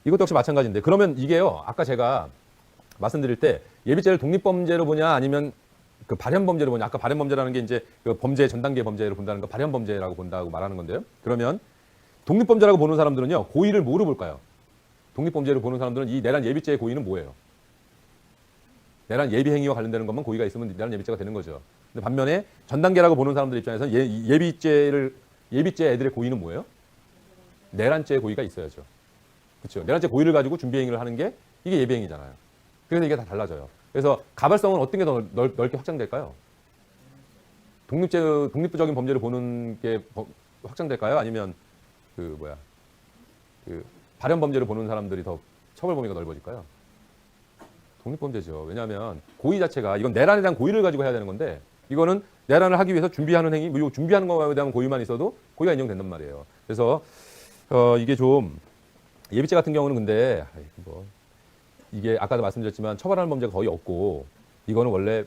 Speaker 1: 이것도 역시 마찬가지인데, 그러면 이게요, 아까 제가 말씀드릴 때 예비죄를 독립범죄로 보냐 아니면 그 발현범죄로 보냐. 아까 발현범죄라는 게 이제 그 범죄 전 단계 범죄를 본다는 거, 발현범죄라고 본다고 말하는 건데요. 그러면 독립범죄라고 보는 사람들은요, 고의를 뭐로 볼까요? 독립범죄를 보는 사람들은 이 내란 예비죄의 고의는 뭐예요? 내란 예비 행위와 관련되는 것만 고의가 있으면 내란 예비죄가 되는 거죠. 근데 반면에 전 단계라고 보는 사람들 입장에서는 예비죄 애들의 고의는 뭐예요? 내란죄의 고의가 있어야죠. 그렇죠. 내란죄 고의를 가지고 준비 행위를 하는 게 이게 예비 행위잖아요. 그래서 이게 다 달라져요. 그래서 가발성은 어떤 게 더 넓게 확장될까요? 독립적인 범죄를 보는 게 확장될까요? 아니면 발현 범죄를 보는 사람들이 더 처벌 범위가 넓어질까요? 독립범죄죠. 왜냐하면 고의 자체가, 이건 내란에 대한 고의를 가지고 해야 되는 건데, 이거는 내란을 하기 위해서 준비하는 행위, 뭐 준비하는 거에 대한 고의만 있어도 고의가 인정된단 말이에요. 그래서 이게 좀 예비죄 같은 경우는 근데 이게 아까도 말씀드렸지만 처벌하는 범죄가 거의 없고, 이거는 원래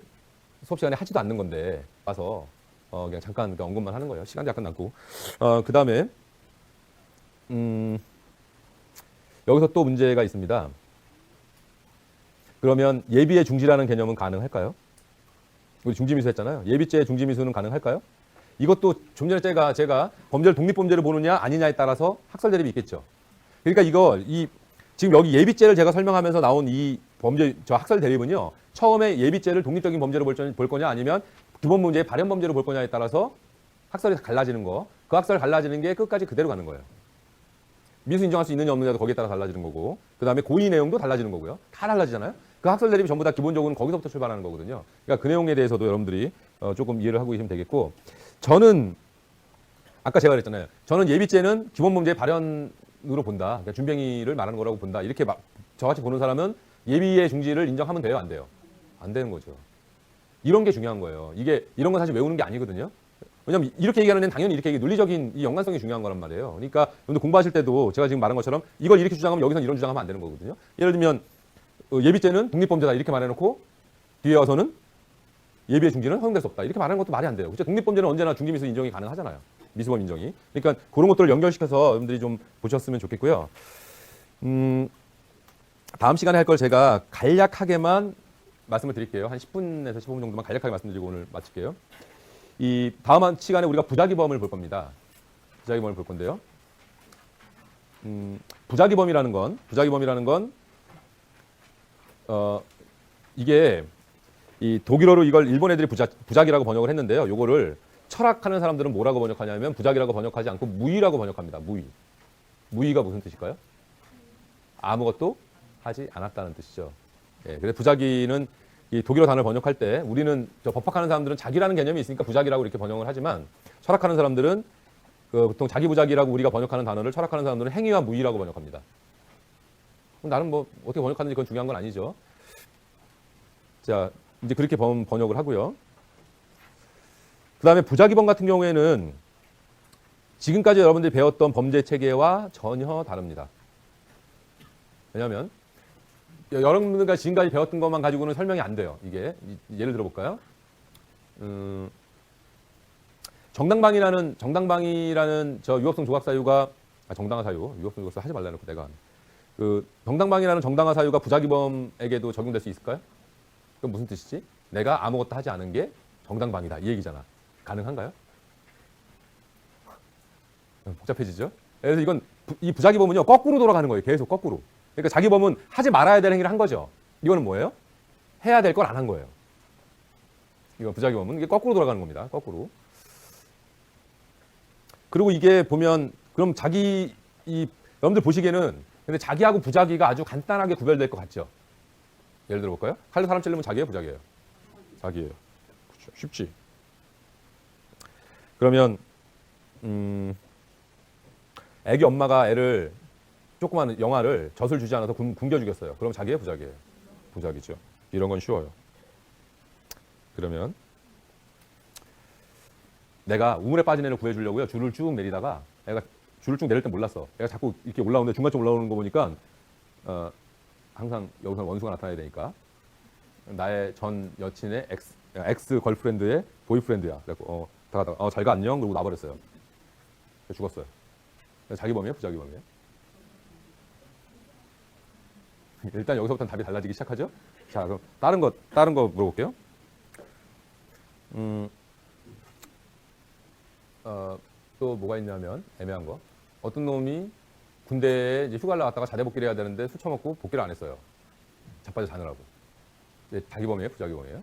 Speaker 1: 수업 시간에 하지도 않는 건데 와서 그냥 잠깐 언급만 하는 거예요. 시간도 약간 남고. 그다음에 여기서 또 문제가 있습니다. 그러면 예비의 중지라는 개념은 가능할까요? 우리 중지미수 했잖아요. 예비죄의 중지미수는 가능할까요? 이것도 좀 전에 제가 범죄를 독립범죄를 보느냐 아니냐에 따라서 학설 대립이 있겠죠. 그러니까 지금 여기 예비죄를 제가 설명하면서 나온 이 학설 대립은요, 처음에 예비죄를 독립적인 범죄로 볼 거냐 아니면 기본 문제의 발현 범죄로 볼 거냐에 따라서 학설이 갈라지는 거, 그 학설 갈라지는 게 끝까지 그대로 가는 거예요. 미수 인정할 수 있느냐 없느냐도 거기에 따라 달라지는 거고, 그 다음에 고의 내용도 달라지는 거고요. 다 달라지잖아요. 그 학설 대립이 전부 다 기본적으로 거기서부터 출발하는 거거든요. 그러니까 그 내용에 대해서도 여러분들이 조금 이해를 하고 계시면 되겠고, 저는 아까 제가 그랬잖아요. 저는 예비죄는 기본 범죄의 발현으로 본다. 그러니까 준비 행위를 말하는 거라고 본다. 이렇게 저같이 보는 사람은 예비의 중지를 인정하면 돼요, 안 돼요? 안 되는 거죠. 이런 게 중요한 거예요. 이런 건 사실 외우는 게 아니거든요. 왜냐면 이렇게 얘기하는 데는 당연히 이렇게 논리적인 이 연관성이 중요한 거란 말이에요. 그러니까 여러분들 공부하실 때도 제가 지금 말한 것처럼 이걸 이렇게 주장하면 여기서는 이런 주장하면 안 되는 거거든요. 예를 들면 예비죄는 독립범죄다 이렇게 말해놓고 뒤에 와서는 예비의 중지는 허용될 수 없다 이렇게 말하는 것도 말이 안 돼요. 그렇죠? 독립범죄는 언제나 중지미수 인정이 가능하잖아요. 미수범 인정이. 그러니까 그런 것들을 연결시켜서 여러분들이 좀 보셨으면 좋겠고요. 다음 시간에 할 걸 제가 간략하게만 말씀을 드릴게요. 한 10분에서 15분 정도만 간략하게 말씀드리고 오늘 마칠게요. 이 다음 시간에 우리가 부작위범을 볼 겁니다. 부작위범을 볼 건데요. 부작위범이라는 건 이게 이 독일어로 이걸 일본 애들이 부작이라고 번역을 했는데요. 요거를 철학하는 사람들은 뭐라고 번역하냐면 부작이라고 번역하지 않고 무의라고 번역합니다. 무의. 무의가 무슨 뜻일까요? 아무것도 하지 않았다는 뜻이죠. 예, 그래서 부작위는 이 독일어 단어를 번역할 때 우리는 저 법학하는 사람들은 자기라는 개념이 있으니까 부작이라고 이렇게 번역을 하지만 철학하는 사람들은 보통 자기 부작이라고 우리가 번역하는 단어를 철학하는 사람들은 행위와 무의라고 번역합니다. 나는 뭐 어떻게 번역하는지 그건 중요한 건 아니죠. 자, 이제 그렇게 번역을 하고요. 그 다음에 부작위범 같은 경우에는 지금까지 여러분들이 배웠던 범죄 체계와 전혀 다릅니다. 왜냐하면 여러분들과 지금까지 배웠던 것만 가지고는 설명이 안 돼요. 이게 예를 들어볼까요? 정당방위라는 저 유업성 조각 사유가 정당화 사유, 유업성 조각 사유 하지 말라놓고 내가 그 정당방위라는 정당화 사유가 부작위범에게도 적용될 수 있을까요? 그건 무슨 뜻이지? 내가 아무것도 하지 않은 게 정당방위다 이 얘기잖아. 가능한가요? 복잡해지죠? 그래서 이건 이 부작위범은요 거꾸로 돌아가는 거예요. 계속 거꾸로. 그러니까 자기 범은 하지 말아야 될 행위를 한 거죠. 이거는 뭐예요? 해야 될 걸 안 한 거예요. 이거 부작위범은 이게 거꾸로 돌아가는 겁니다. 거꾸로. 그리고 이게 보면 그럼 여러분들 보시기에는 근데 자기하고 부작위가 아주 간단하게 구별될 것 같죠? 예를 들어볼까요? 칼로 사람 찌르면 자기예요, 부작위예요? 자기예요. 그렇죠. 쉽지. 그러면 애기 엄마가 애를 조그마한 영아를 젖을 주지 않아서 굶겨 죽였어요. 그럼 자기예요, 부작위예요? 부작위죠. 이런 건 쉬워요. 그러면 내가 우물에 빠진 애를 구해주려고요. 줄을 쭉 내리다가 애가 줄을 쭉 내릴 때 몰랐어. 애가 자꾸 이렇게 올라오는데 중간쯤 올라오는 거 보니까 항상 여기서 원수가 나타나야 되니까 나의 전 여친의 엑스 걸프렌드의 보이프렌드야. 그래갖고 다가다가 잘 가 안녕 그러고 놔버렸어요. 죽었어요. 자기 범이에요, 부작위 범이에요? 일단 여기서부터는 답이 달라지기 시작하죠. 자, 그럼 다른 거 물어볼게요. 또 뭐가 있냐면 애매한 거. 어떤 놈이 군대에 이제 휴가를 나갔다가 자대 복귀를 해야 되는데 술 처먹고 복귀를 안 했어요. 자빠져 자느라고. 자기 범이에요, 부작위 범이에요?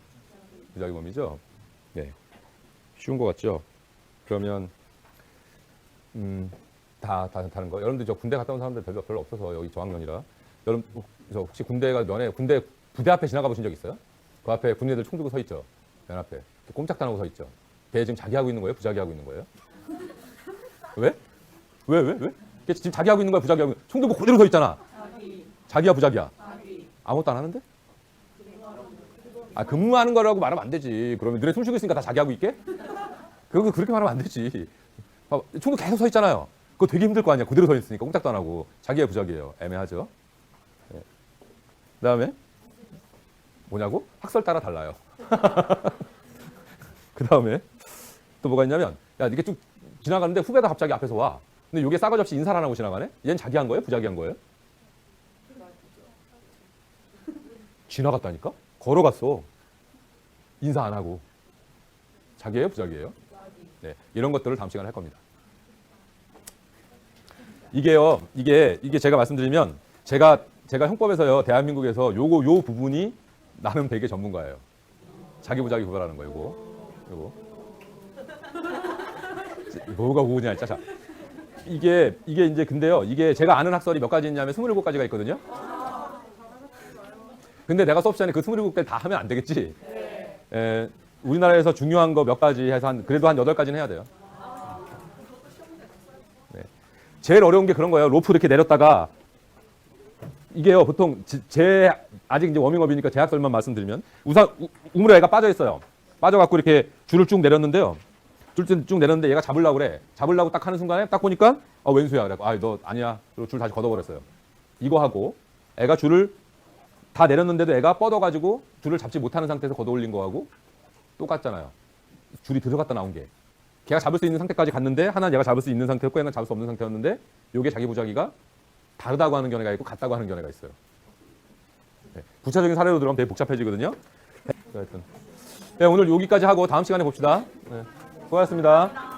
Speaker 1: 부작위 범이죠. 네, 쉬운 거 같죠. 그러면 다른 거. 여러분들 저 군대 갔다 온 사람들 별로 없어서 여기 저학년이라. 여러분 저 혹시 군대 부대 앞에 지나가 보신 적 있어요? 그 앞에 군인들 총 들고 서 있죠. 맨 앞에 꼼짝도 안 하고 서 있죠. 걔 지금 자기 하고 있는 거예요? 부작위 하고 있는 거예요? 왜? 걔 지금 자기 하고 있는 거야? 부작위 하고 있는 거야? 총 들고 그대로 서 있잖아. 자기야 부작위야? 아무것도 안 하는데? 근무하는 거라고 말하면 안 되지. 그러면 너네 숨 쉬고 있으니까 다 자기 하고 있게? 그렇게 말하면 안 되지. 총 들고 계속 서 있잖아요. 그거 되게 힘들 거 아니야. 그대로 서 있으니까 꼼짝도 안 하고. 자기야 부작위예요. 애매하죠. 네. 그 다음에 뭐냐고? 학설 따라 달라요. 그 다음에 또 뭐가 있냐면 야 이게 쭉 지나가는데 후배가 갑자기 앞에서 와. 근데 이게 싸가지 없이 인사를 안 하고 지나가네? 얘는 자기 한 거예요? 부작위 한 거예요? 지나갔다니까? 걸어갔어. 인사 안 하고. 자기예요? 부작위예요? 네, 이런 것들을 다음 시간에 할 겁니다. 이게 제가 말씀드리면 제가 형법에서요 대한민국에서 요 부분이 나는 되게 전문가예요. 자기 부작위 구별하는 거 요거. 뭐가 구분이야, 자. 이게 이제 근데요. 이게 제가 아는 학설이 몇 가지 있냐면 27가지가 있거든요. 근데 내가 수업 시간에 그 27개를 다 하면 안 되겠지. 우리나라에서 중요한 거 몇 가지 해서 그래도 한 8가지는 해야 돼요. 네. 제일 어려운 게 그런 거예요. 로프 이렇게 내렸다가 이게요. 보통 아직 이제 워밍업이니까 제 학설만 말씀드리면 우물에 애가 빠져 있어요. 빠져갖고 이렇게 줄을 쭉 내렸는데요. 줄 쭉 내렸는데 얘가 잡으려고 그래. 잡으려고 딱 하는 순간에 딱 보니까 왼수야. 그래갖고 너 아니야. 그리고 줄 다시 걷어버렸어요. 이거 하고 애가 줄을 다 내렸는데도 애가 뻗어가지고 줄을 잡지 못하는 상태에서 걷어올린 거하고 똑같잖아요. 줄이 들어갔다 나온 게. 걔가 잡을 수 있는 상태까지 갔는데 하나는 얘가 잡을 수 있는 상태였고 하나는 잡을 수 없는 상태였는데 요게 자기 부자기가 다르다고 하는 견해가 있고 같다고 하는 견해가 있어요. 네. 구체적인 사례로 들어가면 되게 복잡해지거든요. 하여튼. 네, 오늘 여기까지 하고 다음 시간에 봅시다. 네. 수고하셨습니다.